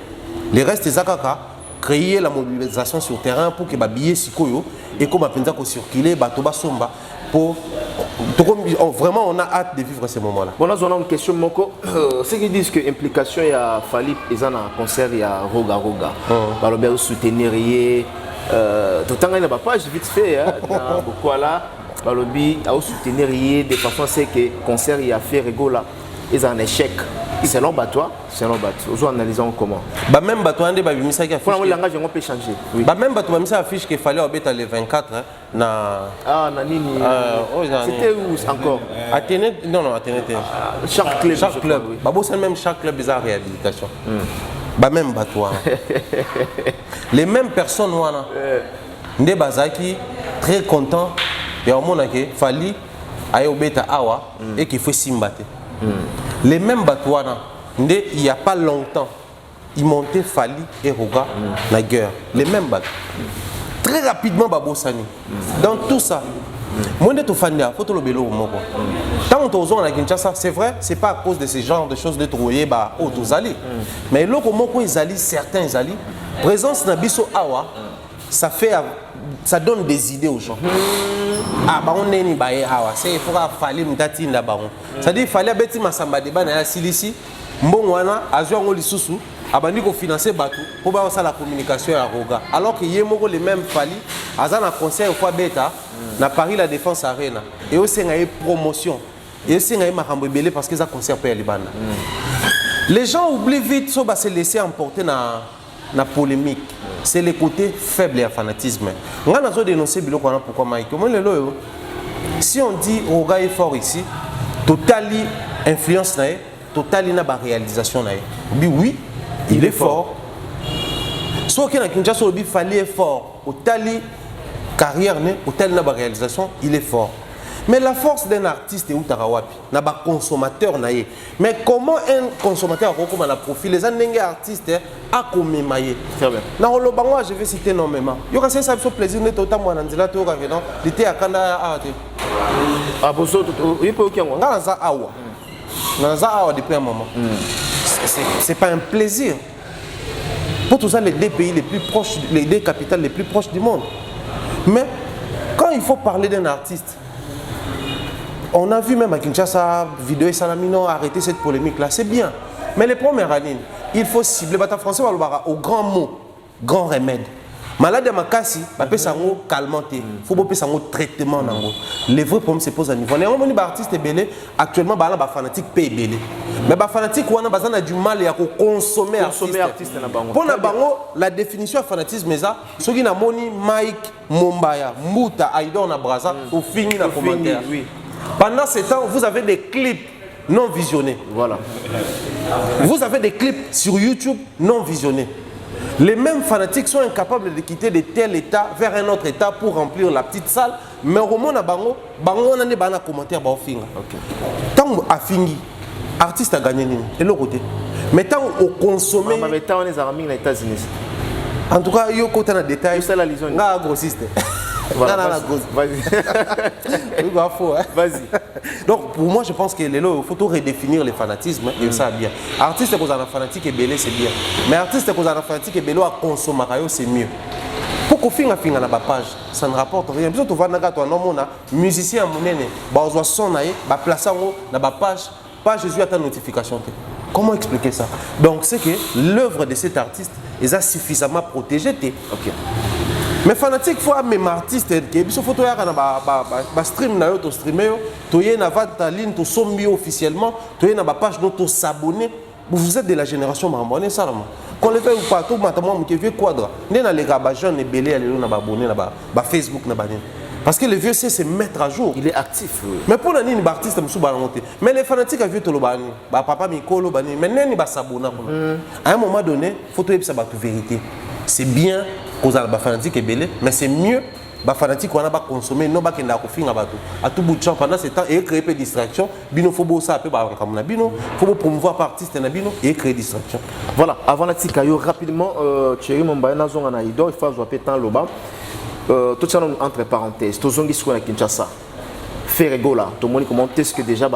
Les restes des akaka créer la mobilisation sur terrain pour que ba billet sikoyo et comme apenza ko circuler bato ba somba pour vraiment on a hâte de vivre ces moments-là. Bon, là on a une question Moko, ceux qui disent que implication il y a fallu ils en un concert il y a Roga Roga. Bah le bien soutenir tout temps il y a pas page vite fait hein dans beaucoup là bah le bien à soutenir de façon c'est que concert il y a fait rigola ils en échec. Selon toi, nous analysons comment. Bah même bateau ande ba bimisa ki affiche. Pour le langage on peut changer. Oui. Bah même bateau bimisa affiche qu'il fallait obéter les 24 hein, na na nini. C'était où encore? Athénée non Athénée. Chaque club. Chaque club. Bah bon c'est même chaque club ils ont réhabilitation. Bah même bateau. Les mêmes personnes wana. Nde bazaki très content et au monde que fallait ayo obéta awa et qu'il faut simbate. Les mêmes batouana, il n'y a pas longtemps, ils montaient Fali et Roga la guerre. Les mêmes bateaux. Très rapidement, Babo Sani. Dans tout ça, moi, je suis fan faut le bélo. Tant que tu as Kinshasa, c'est vrai, c'est pas à cause de ce genre de choses de trouver aux alliés. Mais là, comment ils allient, certains alliés, présence Nabiso Awa, ça donne des idées aux gens. Ah bah on est ni baé awa c'est il faut fallait mutati nda baron ça dit il fallait beti masamba de bana ya silisi mbongo wana azwa ngo lisusu abandi ko financer batu pour ba ça la communication à Roga alors que yemoko les mêmes fali azana concert fois beta na Paris la Défense Arena et aussi ngaye promotion et aussi ngaye makambo belé parce que ça concert pa libanda. Les gens oublient vite so ba se laisser emporter na polémique. C'est le côté faible et le fanatisme. On a dénoncé pourquoi Mike. Si on dit Roga est fort ici, totali influence nae, totali na ba réalisation nae. Oui, il est fort. Soit qu'il y a Kinshasa il fallait fort, totali carrière né, totali na ba réalisation, il est fort. Mais la force d'un artiste est où tarawapi, na ba consommateur nae. Mais comment un consommateur a la profil les artistes a commis maillé. Très bien. Dans le bango, je vais citer nommément. Il y a ça fait plaisir de tout moi dans la tour avec non. L'été à Kanda a été. Ah pour ça, il peut aucun. Dans ça awa. Dans ça awa depuis un moment. C'est pas un plaisir. Pour tout ça, les deux pays les plus proches, les deux capitales les plus proches du monde. Mais quand il faut parler d'un artiste. On a vu même à Kinshasa, Vidéo et Salamino arrêter cette polémique-là, c'est bien. Mais les premières années, il faut cibler. Les Français au grand mot, grand remède. Malade de Makassi, il faut calmanter. Il faut un traitement. Les vrais problèmes se posent à niveau. On a un artiste belé, actuellement, il y a des fanatiques qui belé. Mais les fanatiques ont du mal à consommer artiste. Pour la définition de fanatisme, c'est ce qui a Mike Mombaya, Mouta, Aïdon, Braza, au fini dans le commentaire. Pendant ce temps, vous avez des clips non visionnés. Voilà. Vous avez des clips sur YouTube non visionnés. Les mêmes fanatiques sont incapables de quitter de tel état vers un autre état pour remplir la petite salle. Mais au moment où on a des commentaires, tant à fini, artiste a gagné de l'autre côté. Mais tant au consommer. Mais tant on est armés aux États-Unis. En tout cas, il y a côté de détail. C'est la liaison. Grossiste. Voilà, vas-y. Vas-y. Donc pour moi je pense que il faut tout redéfinir le fanatisme et ça bien. Artiste qui est fanatique et belé c'est bien. Mais artiste qui est fanatique et belé à consommer c'est mieux. Pour qu'on finisse na ba page, ça ne rapporte rien. Biso to va na gato non mona musicien monene, ba ozo son naé, ba placer na ba page Jésus attend notification. Comment expliquer ça? Donc c'est que l'œuvre de cet artiste est suffisamment protégée. OK. Mais fanatique faut même artiste qui biso photo ya na ba stream na yo to streamer to ye na vata ligne to sombi officiellement to ye na ba page no to s'abonner. Vous êtes de la génération marmonée ça. qu'on le fait ou pas, tout maintenant, qui vieux quadra. N'est dans les gars, jeunes et belés, les gens abonnés là-bas, Facebook là-bas. Parce que le vieux sait se mettre à jour. Il est actif. Oui. Mais pour l'année, il est artiste, mais les fanatiques ont vu tout le bani. Papa Mikolo, bani. Mais n'est pas s'abonner. À un moment donné, il faut trouver sa vérité. C'est bien qu'on a des fanatiques et belés, mais c'est mieux. Les fanatiques qu'on a pas consommé, non pas qu'on a fait à tout bout de champ pendant ce temps et créer des distractions. Bino faut beau ça un peu bino faut promouvoir par artiste bino et créer des distractions. Voilà, avant la tikayo rapidement Thierry Mombaye na zonga na ido il faut jouer temps loba tout ça entre parenthèses to zongi sur la Kinshasa. Ferregola, tout le monde comment est-ce que déjà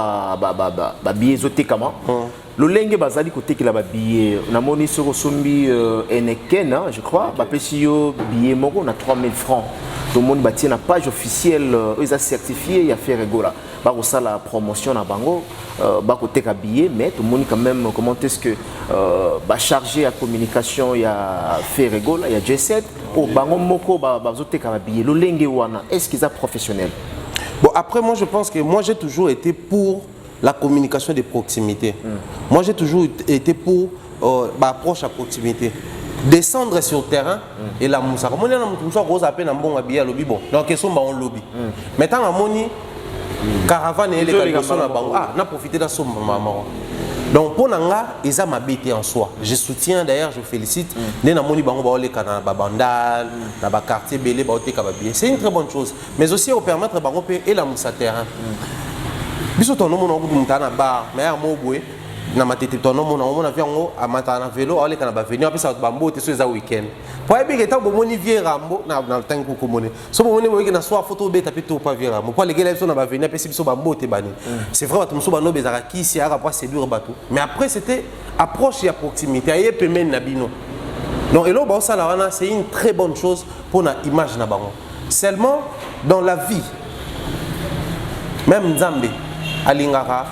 billet zoté kama. Le lenge bazali côté qui la billet na moni sur sombi Eneken je crois ba pesio billet moko na 3000 francs. Tout le monde bâtit une page officielle, ils ont certifié, il y a fait Regola. Bah ça la promotion à Bango, bah côté billet, mais tout le monde quand même comment est-ce que bah chargé à communication il y a fait Regola, il y a J7, au Bango moko bah zoté billet. Le lingue wana, est-ce qu'ils sont professionnels? Bon après moi je pense que moi j'ai toujours été pour la communication de proximité. Moi j'ai toujours été pour l'approche à proximité. Descendre sur le terrain et la moussa. Comme on a un rose à peine un bon habillé à lobby bon. Donc ils sont en lobby. Maintenant à moni caravane et les calculations à bango. Ah, on a profité de ça maman. Donc pour nanga ils ont m'habité en soi. Je soutiens d'ailleurs, je félicite. Né na moni bango ba les canal ba bandal, na ba quartier belé ba oté kababie. C'est une très bonne chose. Mais aussi au permettre bango et la moussa terrain. Biso ton nom on mutana bar, mais à moboué. Na matete ton nom on a vu en à matana vélo aller kana ba venir après ça bambo te sur za week-end pour bien que tant bomoni vieux rambo na le temps ko komone so bomoni mo na soir photo be tapé to pas vieux rambo pour les gars na ba venir après biso bambo te bani c'est vrai bato muso bano bezaka ki si ara pas séduire bato mais après c'était approche et à proximité aye pemen na bino donc et là ba ça là c'est une très bonne chose pour na image na bango seulement dans la vie même Nzambe alingara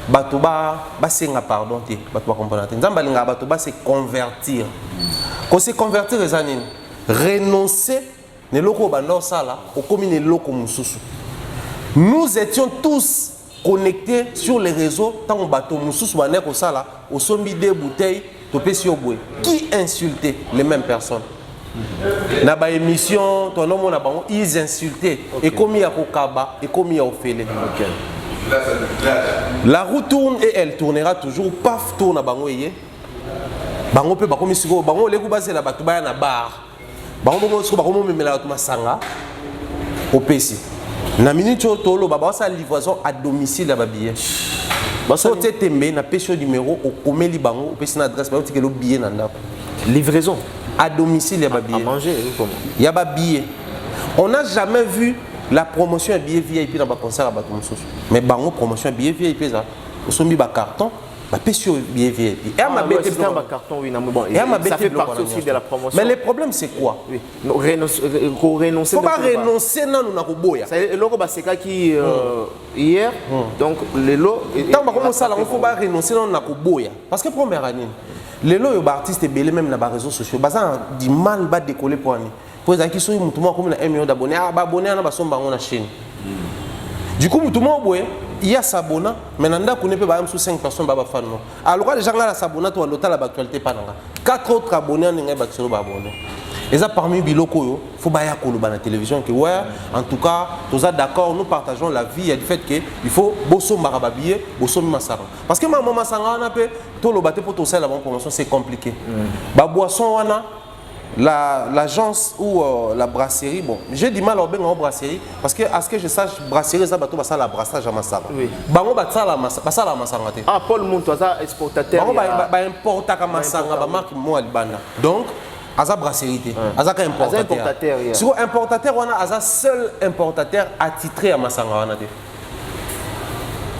Batouba, senga pardon, Batouba comprendre. Nzamba linga Batouba se convertir. Quand se convertir les années, renoncer ne loko bandor sala, au commun ne loko mususu. Nous étions tous connectés sur les réseaux tant au bateau mususu bané ko sala, au sombi des bouteilles, topé sur boué. Qui insultait les mêmes personnes? Na ba émission, ton nom na bango, ils insultaient. Et comme il y a Kokaba, et comme il y a Ophélie. La roue tourne et elle tournera toujours. Paf, tourne à Bango yé. Bango peut pas comme si Bango les coups la batouba na bar. Bango Bango me la sanga au PC. Na minute tolo baba sa livraison à domicile à babillet. Baso tembe na pêche numéro au comeli Bango au PC na adresse ba que le billet na ndako. Livraison à domicile ya babillet. À manger comment? Ya babillet. On n'a jamais vu la promotion à billet VIP dans le concert à Batomoussous. Mais bango promotion à billet VIP, ça. Nous sommes mis un carton, bah sur billet VIP. Et ma bête c'est un carton, oui, bon. Ça fait partie aussi de la promotion. Mais le problème c'est quoi? Oui. Renoncer. Faut pas renoncer non nous n'aboya. C'est le logo baseka qui hier donc le lot. Tant que comme ça là, on faut pas renoncer non n'aboya. Parce que première année, les lots artistes belé même dans les réseaux sociaux, bazan du mal va décoller pour année. Pour les qui sont comme 1 million d'abonnés, abonnés à la chaîne. Du coup, il y a s'abonner, mais on a 5 personnes qui sont alors les gens là s'abonnent à l'hôtel à l'actualité. 4 autres abonnés sont abonnés. Et ça parmi biloko, il faut pas y la télévision que ouais, en tout cas, tous d'accord, nous partageons la vie et du fait que il faut bosso marababier, bosso masara. Parce que maman masara on a peu tout le bateau pour tout ça la bonne promotion c'est compliqué. Ba boisson on a l'agence ou la brasserie, bon, j'ai du mal à bien en brasserie parce que à ce que je sache, brasserie ça bateau ça la brassage à Massara. Oui. Bango ça la Massara. Ah Paul Montoisa exportateur. Bango ba importa à Massara, ba marque moi Albana. Donc Aza brasserie, Aza importateur. Sur importateur on a Aza seul importateur attitré à Massara.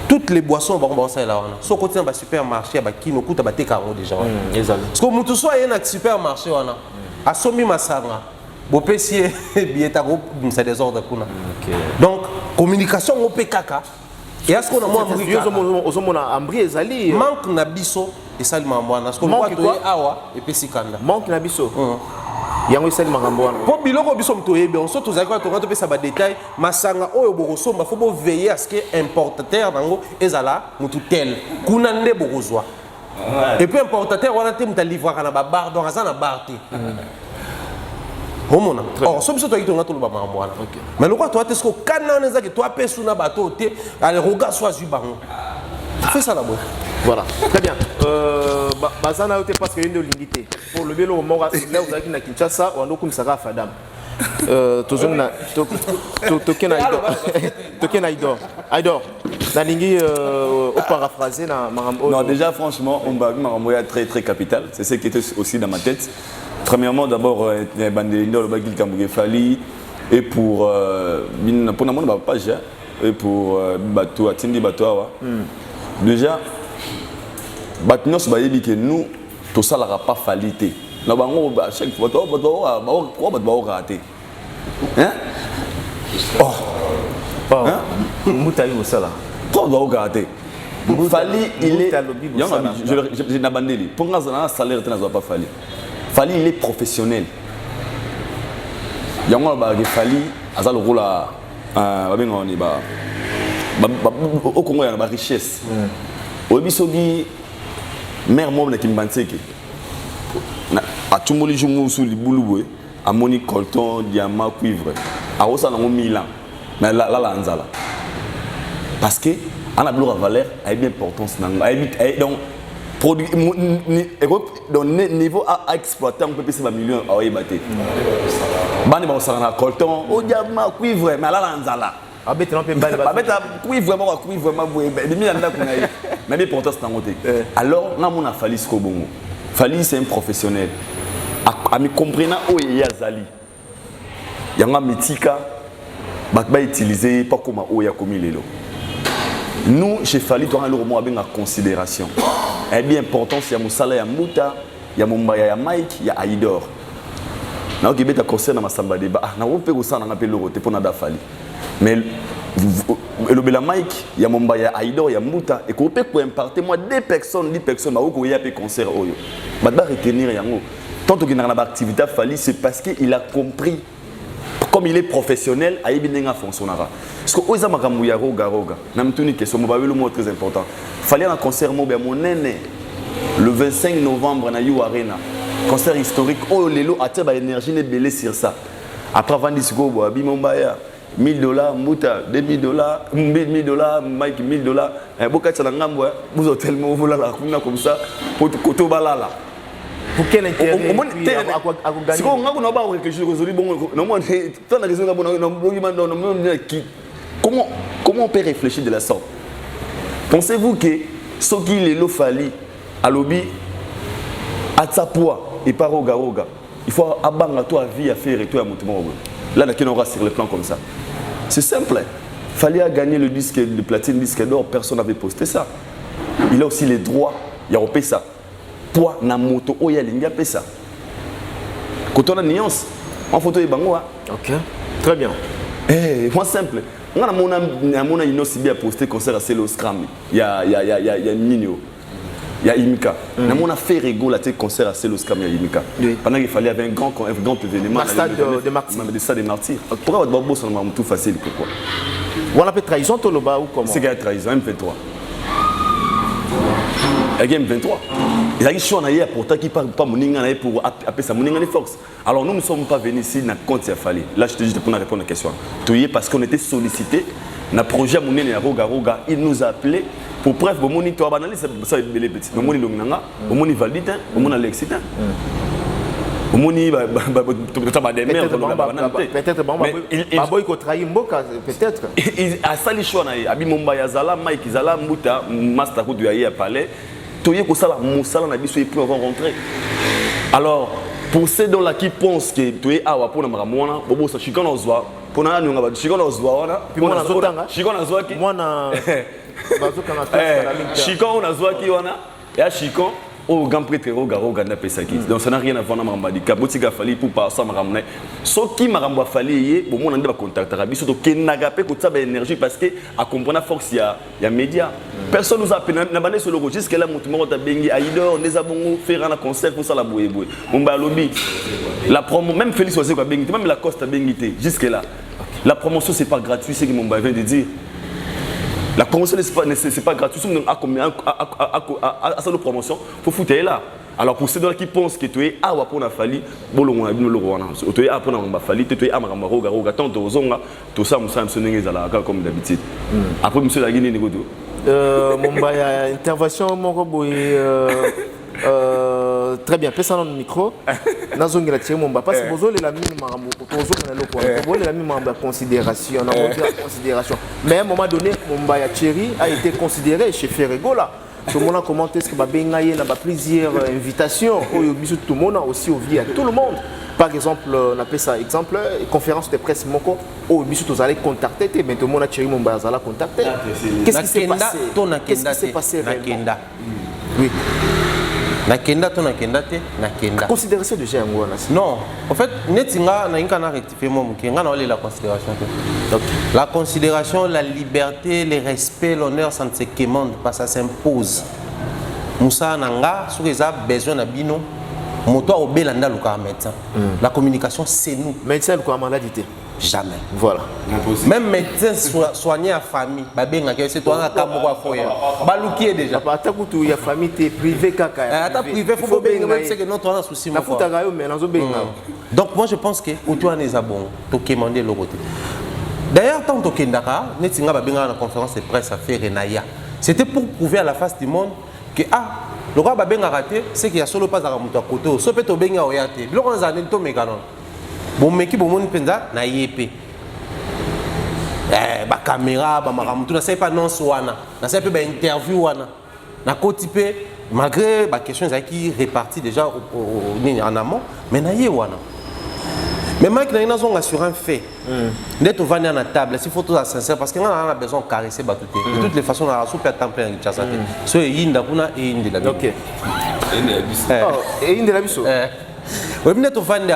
Toutes les boissons bon ça là on a. So côté dans supermarché ba kino kuta ba tekaro déjà. Parce que mutu so y a un supermarché on a. A somi masanga bo pesier billet à groupe c'est des ordres kuna. Donc communication au PKK et est-ce qu'on a moi manque na biso et salima mwana parce que moi to awa et pesikanda manque na biso yango salima ngambwana po biloko biso mtoyebe on surtout zakwa to ngato pesa ba détail masanga oyo bokosomba faut veiller à ce que importateur nango ezala mutu tel kuna nde bokozwa Et puis importateur on a été muta livrer na ba bar donc ça na bar té. Homona. Oh, somme ça toi qui tout le ba mwana. Mais le quoi toi est-ce que kana neza que toi pesu na bateau té allez regarde soit zu bango. Fais ça là-bas. Voilà, très bien. Bazana ote parce que une de l'unité. Pour le vélo mora là vous avez na Kinshasa on a comme ça à Fadam. Toujours na token Aidor. Aidor. La ligne au paraphraser na marambo. Non, déjà franchement, on va marambo très très capital, c'est ce qui était aussi dans ma tête. Premièrement d'abord les bandes le bagil Kamboué Fali et pour la page et pour bateau atindi bateau. Déjà nous que nous tout ça n'aura pas falité. Nous avons chaque fois bateau raté. Hein? Oh. Moutaï au sala. Pourquoi va raté? Fali il est je n'ai abandonné. Pour nous un salaire tu n'as pas Fali. Fali il est professionnel. Il y a un Fali azal le rôle à au Congo il y a une richesse. Au bisogi mère mobile qui m'bantseke. A tumoli jumu sous le boulou a moni colton diamant cuivre. A osa na Milan. Mais là anzala. Parce que on a de valeur a bien importance donc produit donc niveau à exploiter on peut passer un million à ébater. Bani ba osana colton o diamant cuivre mais là anzala. Abet non peut ba cuivre vraiment mais l'importance c'est en côté. Alors on a mon Fali Skobongo. Fali c'est un professionnel. A me comprenant où il y a Zali. Il y a un mitika va utiliser pas comme où il y a comme il est là. Nous chez Fali on a le mot en considération. Et bien important c'est mon salaire à Mouta, il y a mon Mbaya, il y a Mike, il y a Aïdor. Na oki beta concert na masamba débat. Na on peut ça na appel le pour na da Fali. Mais le bela Mike, il y a mon Mbaya, Aïdor, il y a Mouta et qu'on peut imparter moi 10 personnes ba ko ya pe concert oyo. Ba retenir yango. Tant qu'il y a une activité Fali, c'est parce qu'il a compris, comme il est professionnel, à Ibinenga fonctionnera. Parce que aux Amakamouya Roga, Namtuni, qui est le mot très important. Fali un concert mon aîné le 25 novembre à You Arena. Concert historique, oh Lelo attire l'énergie, n'est belé sur ça. Après 20 secondes, Bimombaya, $1000, Mouta, $2000, $1000, Mike, $1000. Beaucoup de gens vous ont tellement voulu la comme ça, pour tout balala. Pour quel intérêt? Si on a quelque chose résolu, comment on peut réfléchir de la sorte? Pensez-vous que ce qui est Fali à lobby à sa poids et pas roga, il faut abandonner toi vie à faire et toi à monter. Là, on aura sur le plan comme ça. C'est simple. Fali a gagné le disque de platine, disque d'or, personne n'avait posté ça. Il a aussi les droits, il a repayé ça. Poids na moto oya linga pesa. Quand on a nuance, en photo et bango. OK. Très bien. Eh, moi simple. On a mon aussi bien posté concert à Celo Scram. Il y a Nino. Il y a Imika. On a fait rigoler à concert à Celo Scram il y a Imika. Pendant qu'il fallait avoir un grand événement au stade de Martyrs. Même des stades de Martyrs. Pourquoi votre bobo ça tout facile pourquoi? On a fait trahison tout le bas ou comment? C'est qu'il y a trahison M23. Il y a M23. Il y a des choses pourtant qui ne parlent pas pour appeler ça de force. Alors nous ne sommes pas venus ici dans le compte Fali. Là, je te dis pour répondre à la question. Parce qu'on était sollicité. Dans le projet Roga, il nous a appelé pour preuve. Bon, tu as analysé ça, c'est petit. Bon, on est valide, on est Alexis. On est peut-être Baboy qui trahi Mboka peut-être. Il a sali choix na Abi Mombaya Zala, Mike Zala, Mouta, Master Road du Aïe à Palais. Alors, pour ceux qui pensent que tu es à pour le Maramona, Bobo, ça chicane aux oies, pour nous, on va chicane aux oies, puis on a chicane aux oies qui. Moi, chicane aux oies qui on a, et à chicane, au grand prêtre Roga n'a pas ça qui. Donc, ça n'a rien à voir avec Marambadi. Kabotika Fali pour passer à Maramne. Ce qui Maramba Fali, bon, on a des contacts arabes, surtout qu'il n'a pas de énergie parce que à comprendre force il y a médias. Personne nous a appelé, n'a pas sur le registre que là, mon tour de Bengi, Aïdor, les abonnés, faire un concert pour ça la bouée. On va lobby. La promo, même Félix Oazé, même la Costa Bengi, jusque là. La promotion, c'est pas gratuit, c'est ce que mon vient de dire. La promotion, c'est pas gratuit. Si on a combien à sa promotion, il faut foutre là. Alors pour ceux qui pensent que tu es à pour la fali, bolon a bien le roi. Tu es à pour la fali, tu es à Maramaro, Garoga, tant de zonga, tout ça, nous sommes sonnés à la comme d'habitude. Après, monsieur la Guinée, Négodo. Mon intervention, mon robot très bien, pesa dans le micro. Parce que vous avez la même considération. Mais à un moment donné, Mombaya Thierry a été considéré chez Ferregola. Tout le monde a commenté ce que Babengaye n'a pas plusieurs invitations. Tout le monde a aussi oublié à tout le monde. Par exemple, on appelle ça exemple, conférence de presse Moko, où vous allez contacter, mais tout le monde a Thierry Mombaya a contacté. Qu'est-ce qui s'est passé? Qu'est-ce qui s'est passé réellement? Oui. Nakenda to nakenda te nakenda. Considération de Géangouana. Non, en fait, netinga na inka na rectifier mon mukenga na la considération. Donc, la considération, la liberté, le respect, l'honneur, ça ne se commande pas, ça s'impose. Moussa nanga, sur les a besoin d'abino, moto obelanda luka médecin. La communication, c'est nous. Médecin luka maladie. Jamais. Voilà. Même médecin soigner la famille, c'est toi qui as fait. Balouki déjà. Papa, tu as famille privée kaka. Ta privé, il faut bien même c'est que notre on a souci. Donc moi je pense que tu as des abons, tu commander le côté. D'ailleurs tant que Kendaka, netinga ba benga na conférence de presse à faire Renaya. C'était pour prouver à la face du monde que le roi ba benga raté, c'est qu'il y a solo pas à muto koto. So peut to benga oyate. Bilo on zanen to meganon. Bon meki bon monde penza na yep. Ba caméra ba maramutu na sais pas non soana. Na sais pas ba interview wana. Na kotipe malgré ba questions qui réparties déjà en amont, mais na ye wana. Mais Mike na ina zonga sur un fait. D'être venu à la table, si photo sincère parce que on a besoin de caresser batouté. De toutes les façons on a super temps plein de chasser. So yinda kuna et indi la. OK. Et indi la biso. Oui, d'être venu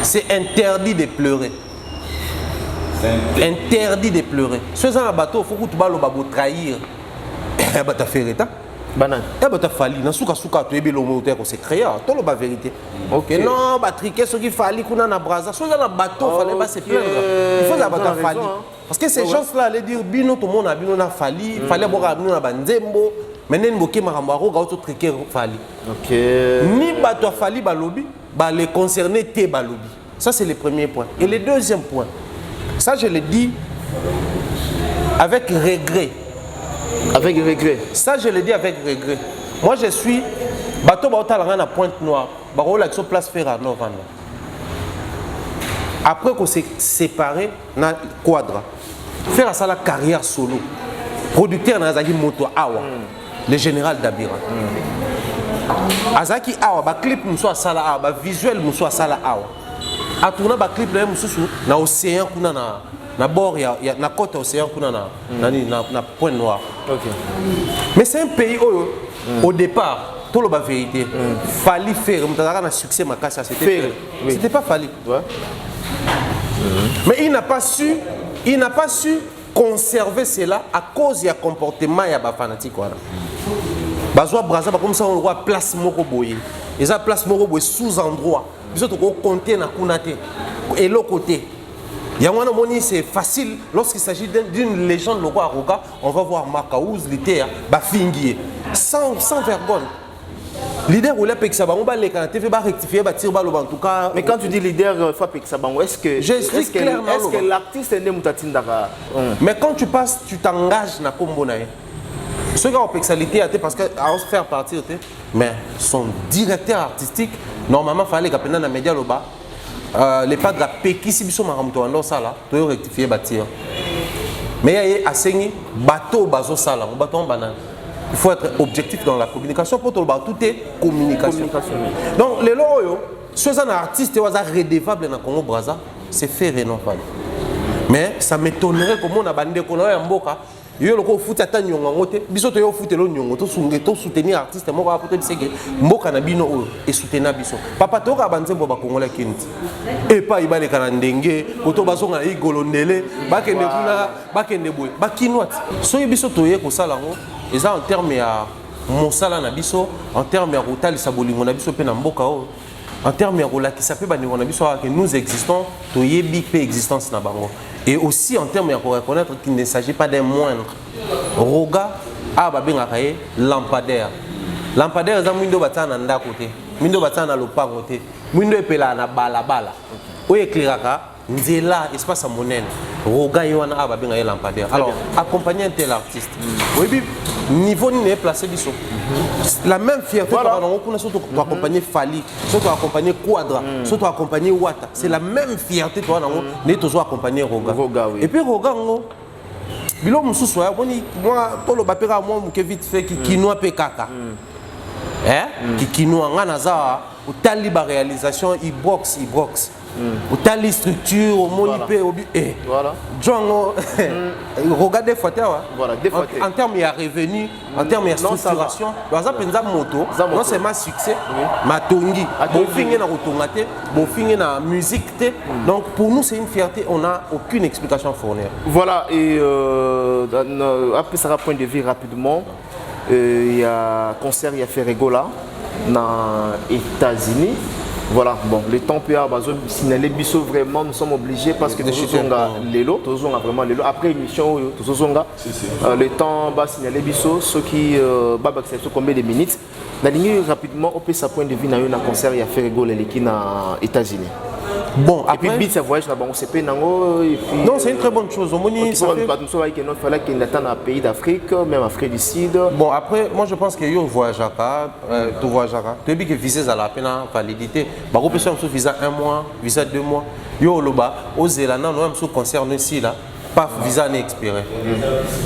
c'est interdit de pleurer. Interdit de pleurer. Si vous avez un bateau, il faut que tu vas trahir. Tu vas faire état. Banane. Tu vas faire na souka tu es bien moteur c'est créé. Tu as la vérité. OK. Non, ba triquer ce qu'il fallait qu'on a na braza. Si vous avez un bateau, il fallait pas se plaindre. Il faut avoir fallu. Parce que ces gens là allaient dire bino tout le monde a bino na fali, fallait boire bino na banzembo. Maintenant boké marambaro ga auto triquer fali. OK. Ni bateau fali ba lobby. Les concernés t'es balobi. Ça c'est le premier point. Et le deuxième point, ça je le dis avec regret. Avec regret. Ça je le dis avec regret. Moi je suis bateau baotalanga na Pointe Noire, baro la place Ferra Novana. Après qu'on s'est séparé na Quadra, faire ça la carrière solo. Producteur na Zaki Moto Awa, le général Dabira. Azaki awa ba clip muso sala awa ba visuel muso sala awa atuna ba clip na muso na océan kuna na bord ya na côte océan kuna na Point Noir. OK. Mais c'est un pays où au départ tout le vérité fallait faire mutazaka na succès makasa c'était pas fallu. Ouais. Mais il n'a pas su conserver cela à cause du comportement ya ba fanatique voilà. Bazoa Braza comme ça on voit place moko boye. Et ça place moko boye sous endroit. Biso to ko compter na kunate et l'autre côté. Yangwana moni c'est facile lorsqu'il s'agit d'une légende le roi Aroga, on va voir Makaouz l'iter ba fingier sans vergogne. Leader ou la Pexabango ba les canate fait ba rectifier ba tire ba lo en tout cas. Mais quand tu dis leader fa Pexabango est-ce que l'artiste est mutatindaga? Mais quand tu passes tu t'engages na kombo na ceux qui ont pexalité parce qu'à faire partir, mais son directeur artistique, normalement, il fallait que dans les médias, les pas de la Péki, si ils sont dans ça, tu dois rectifier bâtir. Mais il y a un bateau, bateau, banane. Il faut être objectif dans la communication pour tout est communication. Donc, les loyaux, ceux qui sont artistes, qui sont redevables dans le Congo Brazza, c'est fait non pas. Mais ça m'étonnerait comment on a bandé qu'on a un boca. Yo loko foot ata nyonga ngote biso to yo foot lo nyongo to sunge to soutenir artiste moko a poto biseke mboka na bino oyo et soutenir biso papa to ka banzembo ba kongola kinti et pas ibale kana ndenge koto bazonga na igolondele bakende kuna bakende boy bakinwat so biso to ye ko sala ngo eza en terme ya mosala na biso en terme ya rotalisa bolingo na biso pe na mboka oyo en terme ya rolakisa pe baningo na biso que nous existons to yebi pe existence na bango Et aussi en termes de reconnaître qu'il ne s'agit pas d'un moindre. Roga a babengakaye lampadaire. Lampadaire za mwindo batana nda côté. Mwindo batana lopango te. Mwindo epela na balabala. Oye éclairaka nzela espace monene. Roga yona a babengakaye lampadaire. Alors accompagner un tel artiste. Oui, niveau ni est placé biso. La même fierté voilà. On surtout accompagner Fali, surtout accompagner Quadra, surtout accompagner Wata. C'est la même fierté toi on est toujours accompagner Roga. Oui. Et puis Roga bilo mususu moi pour le bapera moi que vite fait qui kinoa pe kaka. Qui kinoa ngana za utali ba réalisation Ibrox. Utali structure au monipe au voilà. Django regardez fois voilà en termes il y a revenu en termes il y a structuration par exemple penza moto non c'est ma succès ma tongi bon finir na rotongate bon finir na musique te donc pour nous c'est une fierté on n'a aucune explication à fournir voilà et après ça point de vue rapidement il y a concert il y a fait Regola dans États-Unis. Voilà, bon, le temps peut signaler biso vraiment, nous sommes obligés parce que nous sommes vraiment l'élo. Après l'émission, le temps va signaler biso, ceux qui va accepter combien de minutes. La ligne rapidement, on peut sa point de vue dans un concert, il y a fait rigoler les qui aux États-Unis. Bon, après, et puis, ça voyage là-bas, on sait pas, non, c'est une très bonne chose. Il fallait qu'il attende un pays d'Afrique, même Afrique du Sud. Bon, après, moi je pense que yo voyage à tu voyages à tu dis que visa à la peine validité. Bah, on peut faire un visa 1 mois, visa 2 mois. Yo loba, au Zélanda, nous avons concerne ici là. Pas visa n'est expiré.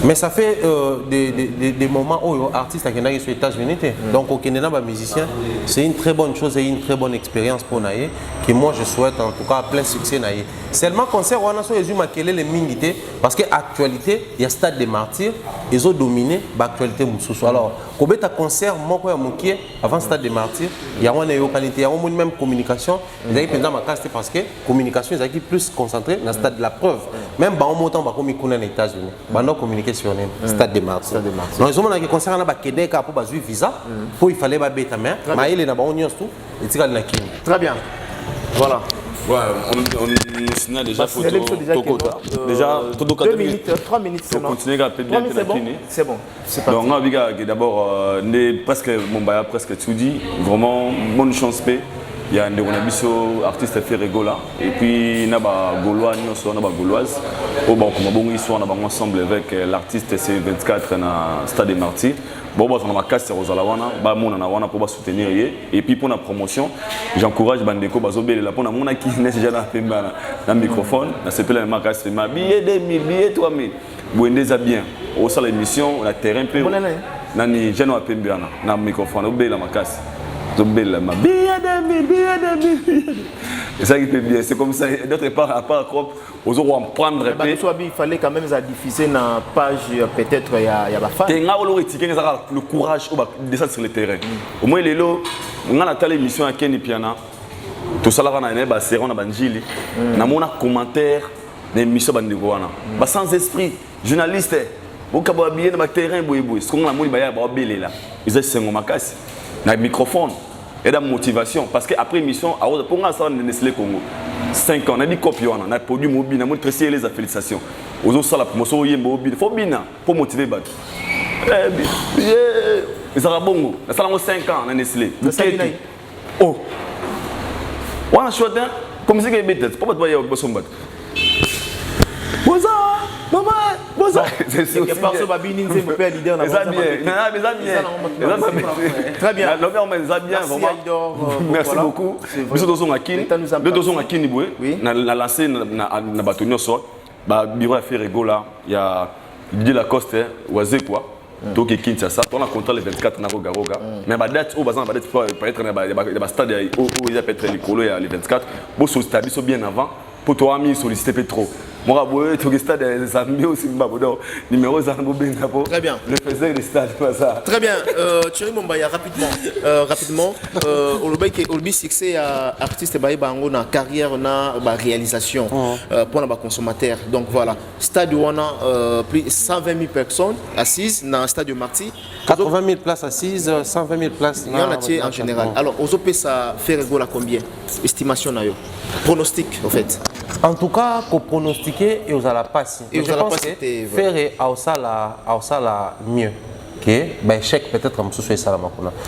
Mais ça fait des moments où l'artiste qui est sur les États-Unis. Donc au Canada, musicien, c'est une très bonne chose et une très bonne expérience pour Naye, que moi je souhaite en tout cas plein succès Naye. Seulement concert, on a sur les mingités parce qu'actualité, il y a Stade des Martyrs, ils ont dominé l'actualité. Alors, quand il y a un concert, moi avant Stade des Martyrs, il y a une qualité, il y a une même communication. Parce que la communication est plus concentrée dans le stade de la preuve. Même si on est aux États-Unis, on a communiqué sur le Stade des Martyrs. Donc, ils ont un concert à Québec pour avoir visa, pour il fallait que mais il très bien. Voilà. Ouais, on signale déjà pour Tokota. Déjà, 2 minutes, 3 minutes, c'est bon. Continuer à bien c'est bon. C'est parti. Donc, on a d'abord, presque, presque tout dit. Vraiment, bonne chance. Il y a un artiste fait Regola. Et puis, il y a des Gaulois, il y a des Gauloises. On a ensemble avec l'artiste C24 dans le Stade des Martyrs. Bon, on a cassé Rosalawana, on a pour soutenir et puis pour la promotion, j'encourage Bandeko Bazobé là pour la mona qui n'est déjà dans le microphone, dans ce plan ma casse ma billet 2000 billet 3000. Bon déjà bien. Au sein de l'émission, on a terrain peu. Nani jeune à Pembiana dans le microphone, au bel la ma casse. Zobé là ma billet 2000. C'est ça qui fait bien, c'est comme ça d'autre part à part crop aux autres on prendre il fallait quand même ça diffuser dans la page peut-être il y a la fan. Le courage de descendre sur le terrain. Au moins les lots on a la émission à Kenny Piana. Tout ça là on a une base on a banjili. Na mona commentaire d'émission bandegoana. Ba sans esprit journaliste au cabo bien dans le terrain boy ce qu'on a moni ba ya ba belé là. Ils ont c'est mon makasi. Na microphone et la motivation parce qu'après l'émission, pour moi, ça on Nestlé Congo. 5 ans, on a dit copie, on a produit mobile, on a montré les félicitations. Aux autres, la promotion, il faut bien pour motiver les battre. Les Arabongo, ça a 5 ans, on a Nestlé. Oh, on a choisi, comme c'est que les bêtes, pourquoi tu vas y avoir besoin de battre? C'est parce que Babini c'est mon père leader. Très bien. Merci beaucoup. Nous sommes à Kini. Nous sommes à Kini. On a lancé na batonio so. Ba bureau à faire Regola. Il y a Didier Lacoste Oazé quoi. Donc Kinshasa. On a contrat le 24 na Roga. Mais ba date au bazan ba date pour être na ba stade où il y a peut-être les colos le 24. Bon so stade so bien avant pour toi ami solliciter trop. Moi, je suis stade des amis aussi, numéro très bien. Le faisais des stades, pas ça. Très bien. Thierry Mombaya, rapidement. Olbi succès à artiste Baïbango dans carrière, dans réalisation pour les consommateurs. Donc voilà, stade où on a plus de 120 000 personnes assises dans le stade de Marty. 80 000 places assises, 120 000 places. Il y en a en général. Alors, aux OP, ça fait rigoler combien? Estimation, pronostic, en fait. En tout cas, qu'on pronostiquer et aux à la passe. Et je pense que faire à ça mieux. Que ben échec peut-être comme sous ça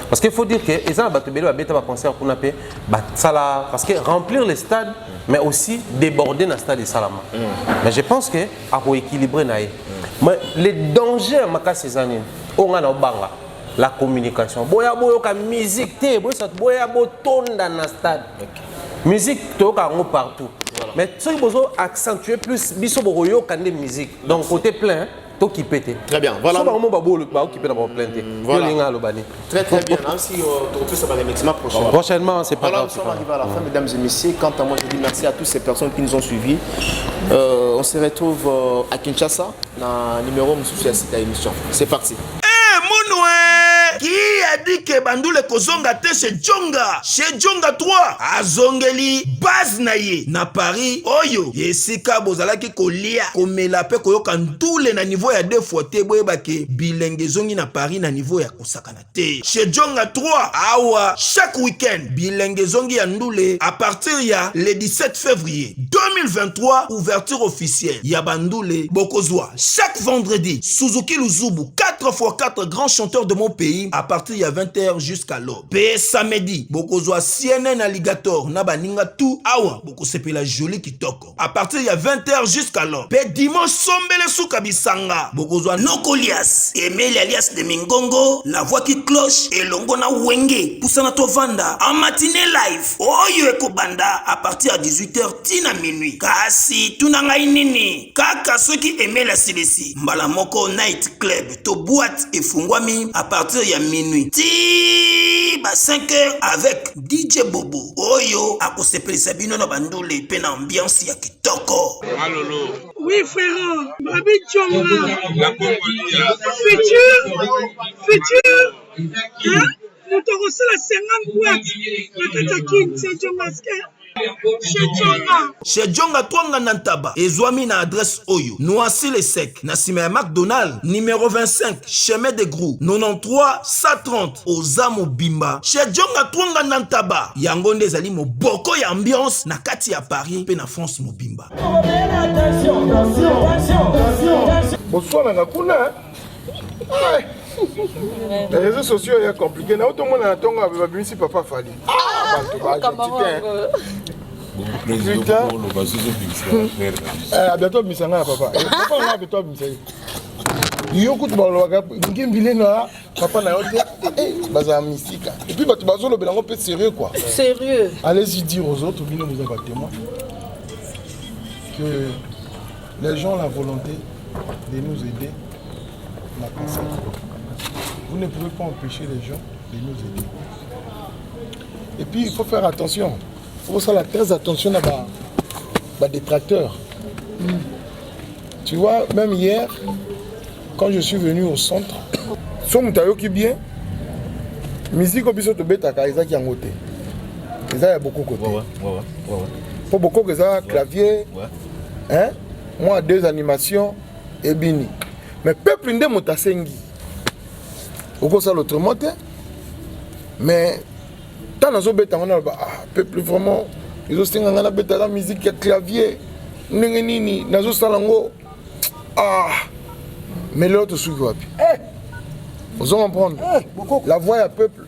parce qu'il faut dire que les gens va penser à Kunape parce que remplir les stades mais aussi déborder dans le stade de Salama. Mais je pense que à équilibrer mais les dangers à Maka ces années on a la communication boya boya musique te boya botonda dans stade musique toka ngo partout mais ceux qui besoin accentuer plus biso boyo kande musique donc côté plein qui pète. Très bien, voilà. Voilà. Très très bien. Ainsi, prochainement, c'est pas grave. Voilà, nous sommes arrivés à la fin, mesdames et messieurs. Quant à moi, je dis merci à toutes ces personnes qui nous ont suivis. On se retrouve à Kinshasa, dans le numéro de cette émission. C'est parti. Qui a dit que Bandoule Kozonga te chez Djonga 3 azongeli base na ye na Paris oyo yesika bozalaki kolia komela pe koyoka ndule na niveau ya 2 fois te boyeba ke bilenge zongi na Paris na niveau ya kosakana te chez Djonga 3 awa chaque week-end bilenge zongi ya ndule à partir ya le 17 février 2023 ouverture officielle ya Bandoule Bokozwa chaque vendredi Suzuki Luzubu 4x4 grands chanteurs de mon pays à partir de 20h jusqu'à l'aube. Pe samedi, bokozwa CNN Alligator na baninga tout awa boko sepela joli kitoko. À partir de 20h jusqu'à l'aube. Pe dimanche sombele souka bisanga. Bokozwa Nokolias, Emile alias de Mingongo, la voix qui cloche et longo na wenge. Poussana tovanda en matinée live. Oyo ekobanda à partir de 18h tina minuit. Kasi tunanga inini. Kaka ceux qui aimaient la silesi. Mbala moko night club to boîte et fungwami à partir de minuit. Ti ba 5h avec DJ Bobo. Oyo akosepeli sabino na bandule pe na ambiance ya kitoko. Malolo. Oui frère, Babi Djonga. La Congolia. Futur. Hein? Nous te reçons la 50 boîtes. La Katakin, c'est Djonga. Chez Djonga Twanga Nantaba, Ezwami na adresse Oyo, Noisy les Secs, Nassime McDonald, numéro 25, chemin de Grou, 93 130, Ozamo Bimba. Chez Djonga Twanga Nantaba, Yangonde Zali mo boko ya ambiance, na kati ya Paris, pe na France mo Bimba. Bonsoir, Nangakuna. Les réseaux sociaux sont compliqués. Tout le monde a un si papa Fali. Putain. Bientôt, Missanga, papa. Papa, on a bientôt Missanga. Yoko, tu vas papa n'a pas mystique. Et puis, tu vas un peu sérieux, quoi. Sérieux. Allez-y dire aux autres, vous avez témoin, que les gens ont la volonté de nous aider. Vous ne pouvez pas empêcher les gens de nous aider. Et puis il faut faire attention. Il faut faire très attention à des détracteurs. Tu vois, même hier, quand je suis venu au centre, son mutayo qui bien, musique au biso to betaka eza ki angote. Eza ya beaucoup côté. Pour beaucoup que ça clavier, hein? Moi 2 animations et bini. Mais peuple ndé motasengi. Oko ça l'autrement mais tant dans beta on a peuple vraiment ils ont stinga na beta la musique ya clavier ndenge nini nazo salango mais l'autre sous wapi vous en comprendre la voix ya peuple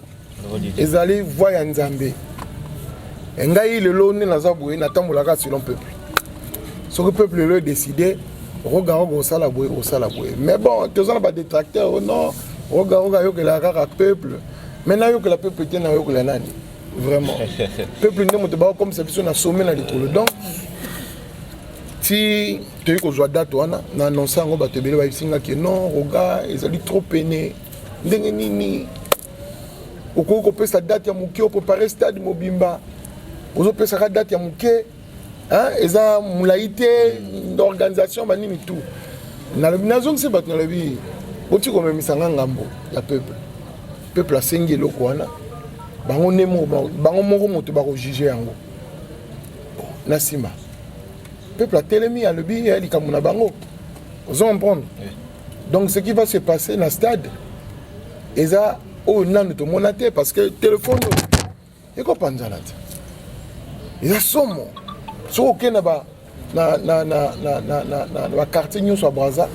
ils allaient voix ya nzambe ngai le lone na zaboué na tambolaka selon peuple ce que peuple le décider regarde au salaboué mais bon tu as pas détracteur non regarde que la peuple maintenant que la peuple tient que la nani vraiment peuple ne monte pas comme ça puis on a sommé dans les donc si tu as une date on a annoncé on va te dire que non regarde ils ont trop peiné ndenge nini oko peut sa date ya muke pour préparer stade Mobimba ozo peut sa date ya muke hein eza mulaité d'organisation banini tout na le nazong c'est battre la vie oti ko memisanga ngambo ya peuple asengi eloko wana bango nemo bango moko moto ba ko juger yango na sima peuple atelemi a lebi ya likambo na bango vous comprendre donc ce qui va se passer na stade eza o nanu to monate parce que téléphone eko panzana eza somo so okena ba na quartier nyonso ya Brazza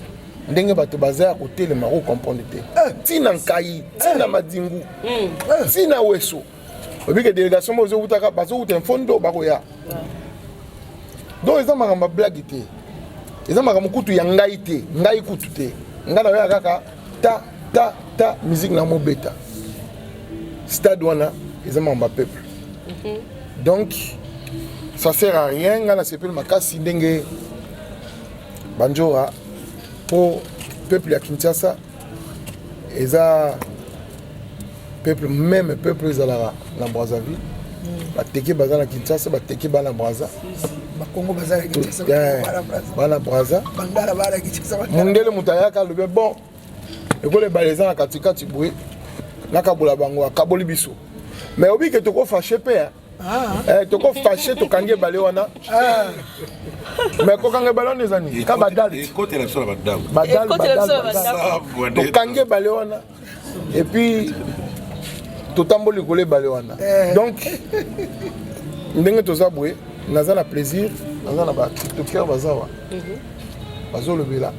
ndenge bato baza ya kotelema comprendre te tina nkai tina madingu tina weso obike délégation bozokutaka bazokuta mfondo bakoya donc eza makambo blague te eza makambo kutu ya ngai te ngai kutu te ngai na oya kaka ta musique na mobeta stade wana eza makambo peuple donc ça sert à rien ngai na sepeli makasi ndenge banjora pour peuple ya Kinshasa eza peuple même peuple ezalaka na Brazzaville bateke baza na Kinshasa bateke bana Brazza bakongo baza na Kinshasa bana Brazza bangala bana na Kinshasa mundele mutayaka lobe bon ekole baleza na katikati boye nakabula bango akaboli biso mais obi ke toko fâché pe toko fâché tokange bale wana mais kokange bale wana ezani ka badali côté la sur la dame badal tokange bale wana et puis totamboli kole bale wana donc ndenge toza boye naza na plaisir naza na ba tiktoker bazawa bazolobela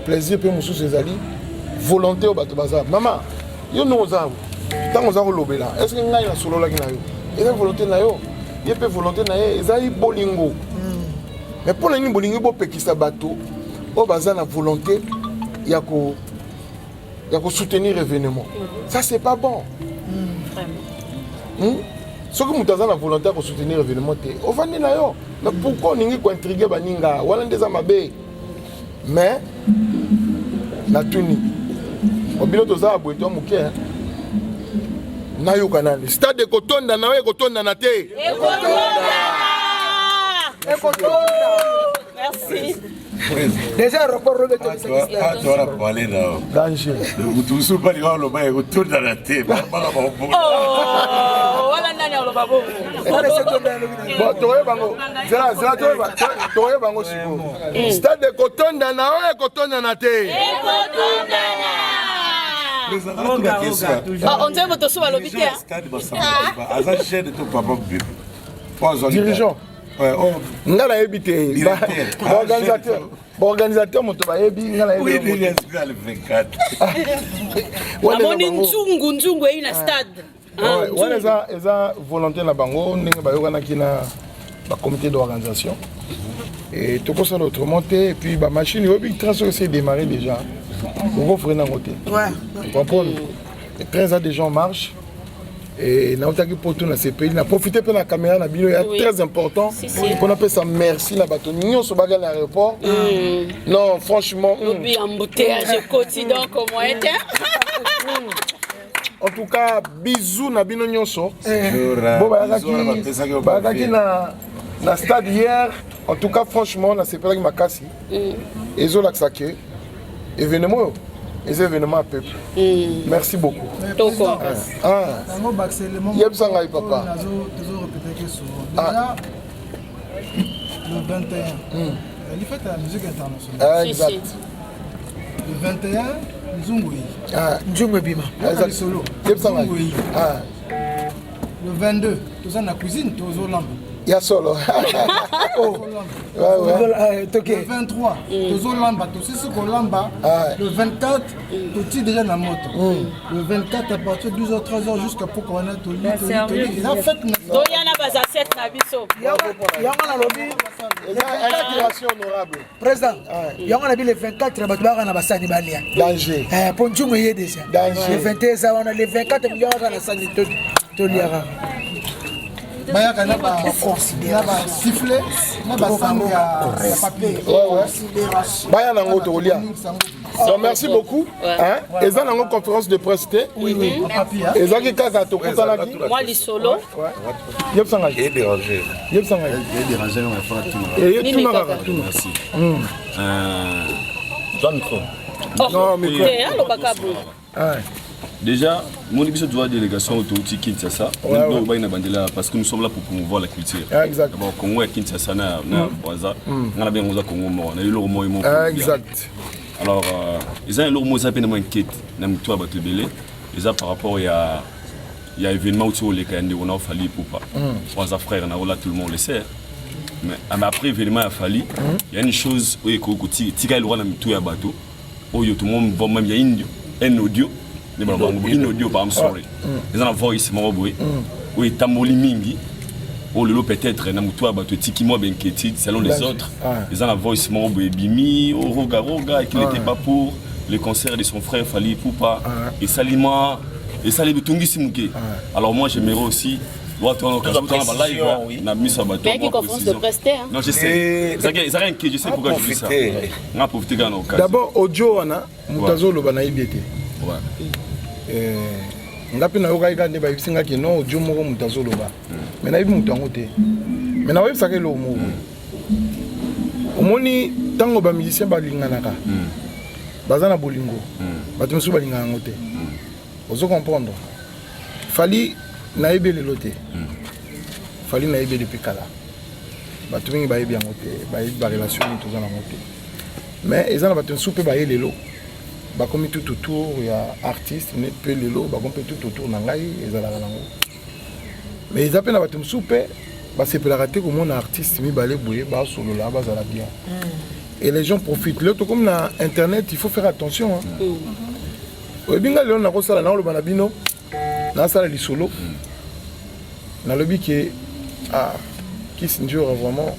plaisir pe mususu ezali volonté au bato bazawa mama yo no ozawa ntango oza kolobela est-ce que ngai nasololaki na yo eza volonté na yo ye mpe volonté na ye ezali bolingo mais mpo na nini bolingo bopekisa bato oyo baza na volonté ya soutenir événement ça c'est pas bon soki moto aza na volonté ya soutenir événement te ovandi na yo mais pourquoi oningi kointrigue baninga wana nde eza mabe mais natuni obilo toza boye to moke nayoka nani stade ekotonda na yo ekotondana te merci déjà aéroport Robert tu vas parler là danger tu sais pas dire le bail ekotondana te wala nani aloba bo bon toye bango zela toye bango siko stade ekotondana yo ekotondana te on dirait que tu as l'obité. Dirigeant. Nga na yebi te. Organisateur moto ba yebi nga na yebi. Oui, le 24. Amoni nzungu ina stade. Ouais, eza volonté na bango ndenge ba yokana kina ba comité d'organisation. Et tout ça autrement et puis ba machine yebi trace c'est démarrer déjà. On va freiner à côté. Ouais. Vous comprenez? 13 ans des gens marchent. Et nous avons pour tout dans ces pays. On a profité de la caméra, c'est très important. On appelle ça merci la bâton. Nous sommes à l'aéroport. Non, franchement. Oui, embouteillage quotidien comment était. En tout cas, bisous na bino nyonso. Bon bagaki na stade hier. En tout cas, franchement, on a séparé makasi. Et zo laksake. Événement, les événements à peuple. Merci beaucoup. Yebsangai papa. Déjà, le 21, il fait la musique internationale. Exact. Le 21, Nzungui. Nzungui Bima. Solo. Yebsangai. Le 22, tout ça dans la cuisine, tout ça lampe. Il y a solo. Le 23, toujours lamba, tout ce qu'on lamba. Le 24, tout déjà dans la moto. Le 24, à partir de 12h, 13h, jusqu'à pour qu'on ait tout le monde. Il a fait donc il y en a pas à 7 nabiso. Il y a un lobby. Il y a une inspiration honorable. Président, il y a un le 24, il y a un abassani balia. Danger. Pour nous, il y a déjà. Danger. Le 21, on a le 24, il y a un abassani toliara. Bayaka na ba sifflet na ba sango ya papier. Baya na ngoto olia. Donc merci beaucoup. Hein? Et ça dans une conférence de presse oui. Et ça qui kaka to kutana ki. Moi li solo. Yep sanga. Et dérangé. Yep sanga. Et dérangé on va faire tout. Et tout maraka. Merci. Toi micro. Non micro. Allo bakabu. Déjà, mon émission de la délégation au Kinshasa, parce que nous sommes là pour promouvoir la culture. Exact. D'abord, Congo et Kinshasa, on a bien Congo, on a eu le mot. Exact. Alors, ils ont un mot qui est inquiète, ils ont par rapport à l'événement où on a fallu pour pas. Trois frères, tout le monde le sait. Mais après événement a fallu, il y a une chose où tika le roi na mitu ya bateau. Où tout le monde voit même il y a un audio, une audio par exemple. Ils ont la voice moi boy. Où est tamoli mingi. Où le peut-être na mitu ya bateau tiki moi ben ketid selon les autres. Ils ont la voice moi boy bimi, au roga roga qui n'était pas pour le concert de son frère Fali Poupa et Salima et Salib Tungi Simuke. Alors moi j'aimerais aussi voir ton occasion dans live na mise à bateau. Mais qui conférence de presse hein. Non je sais. Ça rien que je sais pourquoi je dis ça. On a profité dans l'occasion. D'abord audio wana mutazo lo bana ibete. Ouais. Ngapi na yoka ikande ba ibisinga ki no audio moko mutazo lo ba. Mais na ibi mutango te. Mais na web sakelo mo. Omoni tango ba musicien ba linganaka. Bazana bolingo. Bato musu ba lingana ngote. Ozo comprendre. Fali na ebe lelote. Fali na ebe depuis kala. Bato mingi ba ebe ngote, ba ebe ba relation ni tozana ngote. Mais ezana bato musu pe ba ye lelo. Ba komi tout autour ya artiste ne pe lelo, ba komi tout autour na ngai ezala nango. Mais ils appellent bato musu pe ba se pela raté comme on artiste mi balé boye ba solo là ba zala bien. Et les gens profitent. Là, tout comme dans Internet, il faut faire attention. Au binga léon na kosala na lo banabino na sala li solo. Na lobi que qui s'injure vraiment.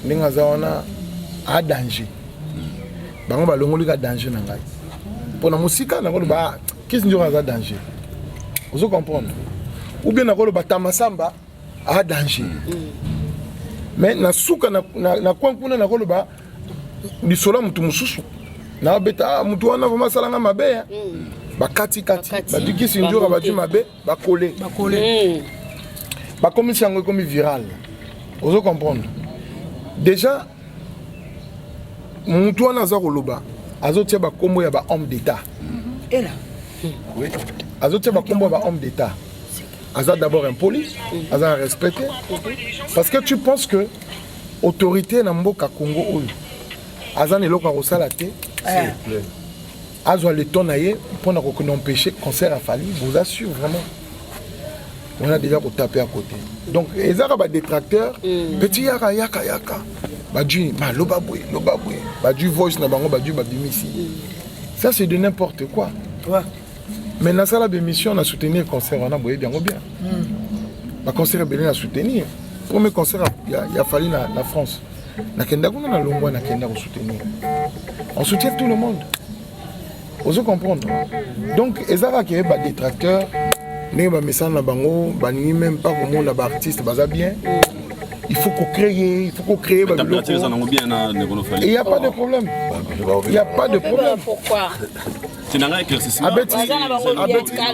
Ninga zaona a danger. Bango ba longoli ka danger na ngai. Pour na musika na ko ba qui s'injure a danger. Vous comprenez? Ou bien na ko ba tamasamba a danger. Mais na suka na kwankuna na koloba ni sola mutu mususu na beta mutu wana vraiment salanga mabe ba kati ba diki sinjora ba du mabe ba coller ba comme si comme viral. Vous comprendre? Déjà mutu wana za koloba azotia ba kombo ya ba homme d'état. Et là oui, azotia ba kombo ya ba homme d'état. Aza d'abord impoli, aza respecté. Parce que tu penses que autorité na mboka Congo oyo aza ne loka rosala te. Azo le tonaye pour empêcher concert à Fali, vous assure vraiment. On a déjà tapé à côté. Donc les arabes détracteurs, petit yaka. Badu ba lobabwe. Badu voice na bango badu babimisi. Ça c'est de n'importe quoi. Ouais. Mais dans la émission, on a soutenu le concert, on a bien. Le concert est bien soutenu. Le premier concert, il a fallu la France. On soutient tout le monde. Vous comprenez? Donc, les gens qui ont des détracteurs, même pas comme on a des artistes, bien. Il faut qu'on crée, Et il n'y a pas de problème. Il n'y a pas de problème. Pourquoi?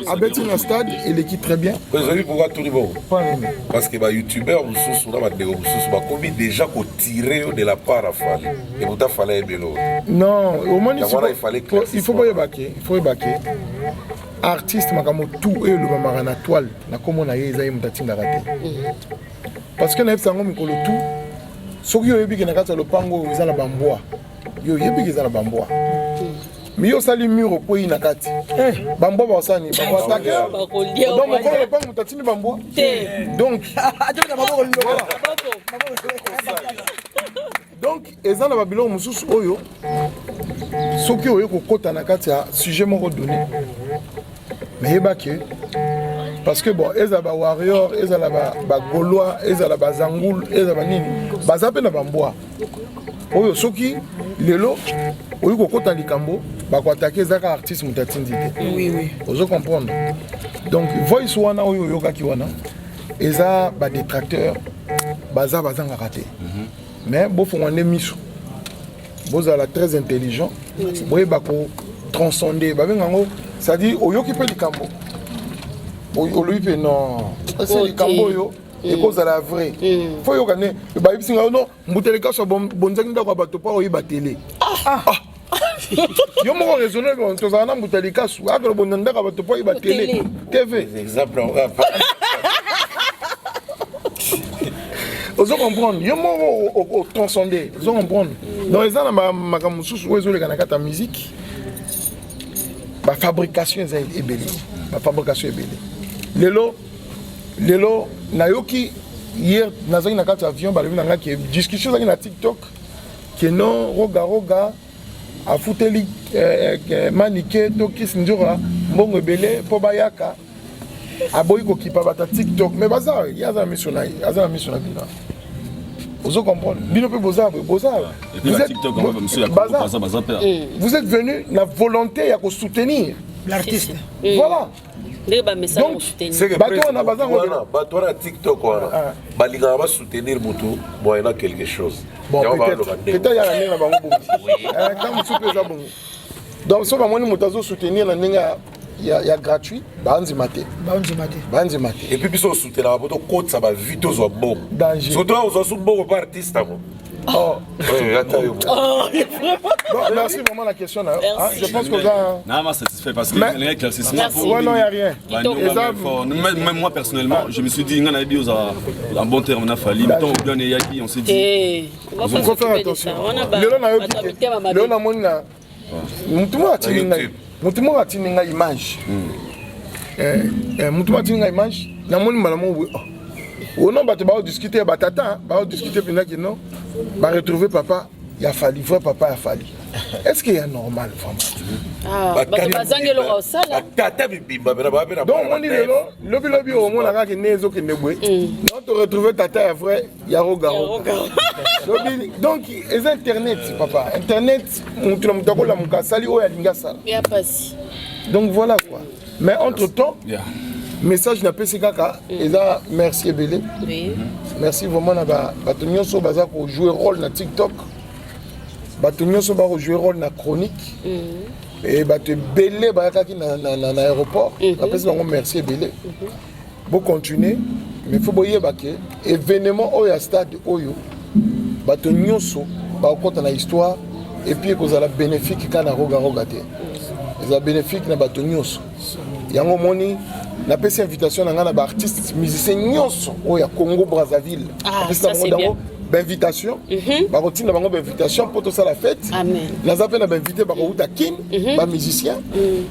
Abeti dans le stade, il équipe très bien. Pourquoi tout le monde? Parce que les youtubeurs ont déjà tiré de la part à Fali. Et vous avez fallu bélo. Non, au moins il faut pas évacuer. Il faut évacuer. Artiste, tout et le mamarana toile, na comme on a eu parce que nous avons tout. Ce qui est bien, c'est que le pango est la bamboa. Yo yebi est la bamboa. Mais yo sali mur au pays nakati. Bamboa ba sani, bamboa attaque. Donc on le pango tatini bamboa. Donc ezana na babilo mususu oyo. Ce qui est ko kota nakati a sujet moko donné. Mais yebake parce que bon, ils ont des warriors, ils ont des gaulois, ils ont des zangoul, ils ont des nini. Ils ont des bambois. Oyo soki lelo, oyo kokota likambo, ba ko attaquer les artistes mutatindi. Oui. Vous comprenez? Donc voice wana oyo yoka ki wana, ils ont des détracteurs, baza bazanga raté. Mais bon faut on miso. Vous êtes très intelligent. Boye ba ko transcender, ba bengango, ça dit oyo ki pe likambo. Lui non c'est le camboyo et cause à la vraie faut yo gagner ba bisinga non mbuteleka so bonzaki ndako bato pa oyiba télé yo mo raisonner bon to zana mbuteleka so akolo bonzaka bato pa oyiba télé TV exemple on va pas vous comprendre yo mo transcender vous comprendre dans les ans makamususu wezo le kanaka ta musique ba fabrication est belle. Lelo nayoki hier nazaki na kati avion balobi na nga ke discussion ezaki na TikTok ke non roga afuteli manike to Kiss Njora mbongo ebele mpo bayaka aboyi kokipa bata TikTok mais baza aza na mission na bino ozo comprendre bino mpe boza vous êtes venu na volonté ya kosoutenir l'artiste. Voilà. Donc, c'est que bato wana TikTok wana balingaka basoutenir mutu moyena quelque chose. Bon, peut-être yaka ndenge na bango bongo. Quand mosusu mpe eza bongo. Donc so bamoni moto azosoutenir na ndenge ya gratuit banzima te. Et puis biso osoutenaka po tokotisa bavie tozwa bongo. Surtout ozwa su bongo pa artiste yango. Oh. Bon, merci vraiment la question là. Je pense que ça. Non, moi satisfait parce que il y a un éclaircissement. Ouais, non, il n'y a rien. Même moi personnellement, je me suis dit, on a dit en bon terme, on a fallu. Mettons au bien Yaki, on s'est dit. Il faut faire attention. Léon a mon là. Tout le monde a une image. Image. Na mon malamu. On va discuter batata, on va discuter pendant que non. Va retrouver papa, il a fallu, vrai papa a fallu. Est-ce qu'il y a normal vraiment? Donc on dit le lobby au moins la nezo qui ne boit. Non, tu retrouver tata vrai, il y a Rogaro. Donc les internet papa, internet on te la muka sali o ya linga sala. Il y a pas. Donc voilà quoi. Mais entre-temps, message na PC kaka eza merci ebele. Oui. Merci vraiment na bato nyonso baza ko jouer rôle na TikTok. Bato nyonso ba ko jouer rôle na chronique. Et bato belé ba kaki na aéroport. Na PC bango merci ebele. Bo continuer mais faut boyer ba ke événement oyo ya stade oyo bato nyonso ba ko na histoire et puis ko za la bénéfique kana roga te. Eza bénéfique na bato nyonso. Yango moni na pesi invitation na ngana ba artiste musicien nyonso oya Congo Brazzaville. Ça c'est bien. Invitation. Ba rotina bango invitation pour tout ça la fête. Amen. Na zape na invité ba ko uta kin ba musicien.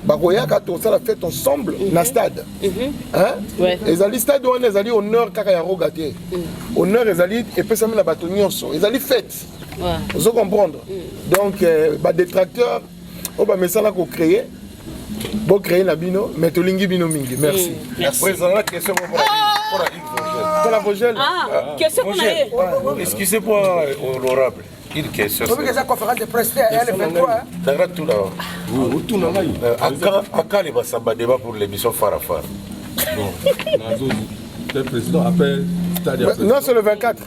Ba ko yaka tout ça la fête ensemble na stade. Hein? Ezali stade on ezali honneur kaka ya rogaté. Honneur ezali et pesa na bato nyonso. Ezali fête. Vous comprendre. Donc ba détracteur o ba mesala ko créer. Bon créer la bino, mais tu lingi bino mingi. Merci. Président, la question pour la Vogel. Question pour la excusez-moi, honorable. Une question. Vous avez conférence de presse à L23. D'accord, tout là. Tout là. À quand les Bassamba débat pour l'émission Farafar? Le président appelle. Non, c'est le 24.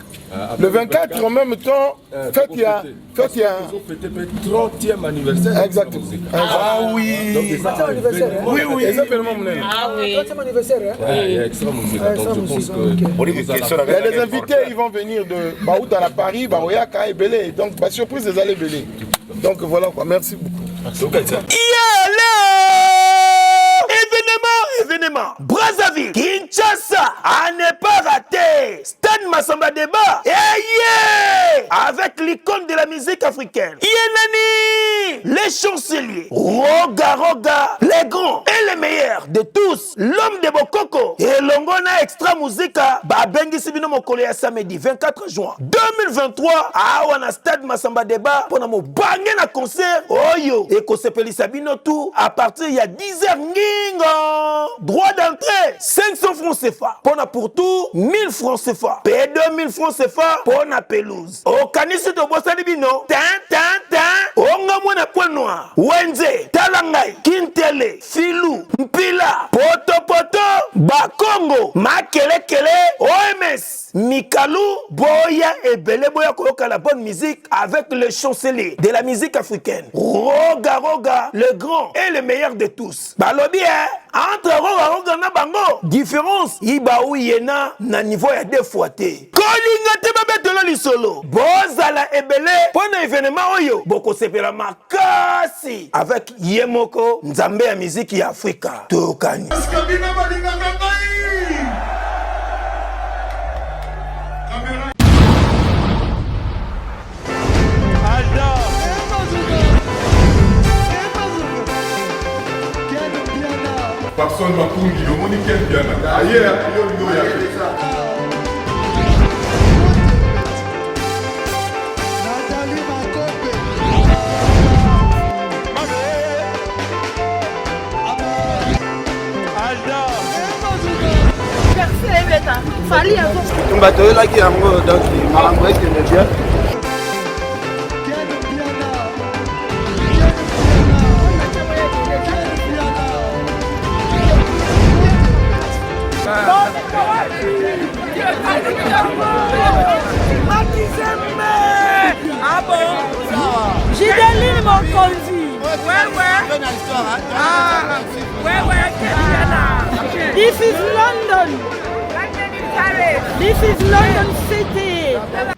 Le 24, en même temps, fête il y a. Ils ont fêté le 30e anniversaire. Exactement. Ah oui. Oui. Exactement. Ah oui. 30e anniversaire. Il y a extra musique. Donc je pense que. Il y a des invités, ils vont venir de Baout à Paris, Baroyaka et Belé. Donc, ma surprise, ils allaient Belé. Donc voilà quoi. Merci beaucoup. Événement, Brazzaville, Kinshasa, à ne pas rater, Stan Massamba Débat, avec l'icône de la musique africaine, Yenani, les chanceliers, Roga, les grands et les meilleurs de tous, l'homme de Bokoko, et Longona Extra Musica, Babengi Sibino Mokole à samedi 24 juin 2023, à Wana Stade Massamba Débat, pour nous banger na concert, Oyo, et Kosepeli Sabino tout, à partir il y a 10h, droit d'entrée 500 francs CFA pour tout 1000 francs CFA P2 1000 francs CFA pour la pelouse au kanisi to bosali bino onga mwana point noir Wenze Talangai Kintele Filou Mpila Poto Bakongo Makelekele OMS Mikalu Boya et Belé Boya Koyoka la bonne musique avec le chancelier de la musique africaine Roga le grand et le meilleur de tous balobi entre Roga na bango différence ibaou yena na niveau ya deux fois te kolinga te babetelo lisolo bozala ebele pona événement oyo boko sepela makasi avec Yemoko nzambe ya musique ya Afrika tokani Personne m'a conduit, le monde est bien. Ailleurs, il y a bato oyelaki yango donc makambo ekende bien. Ah bon? Gideline Mokonzi. This is London. This is London City.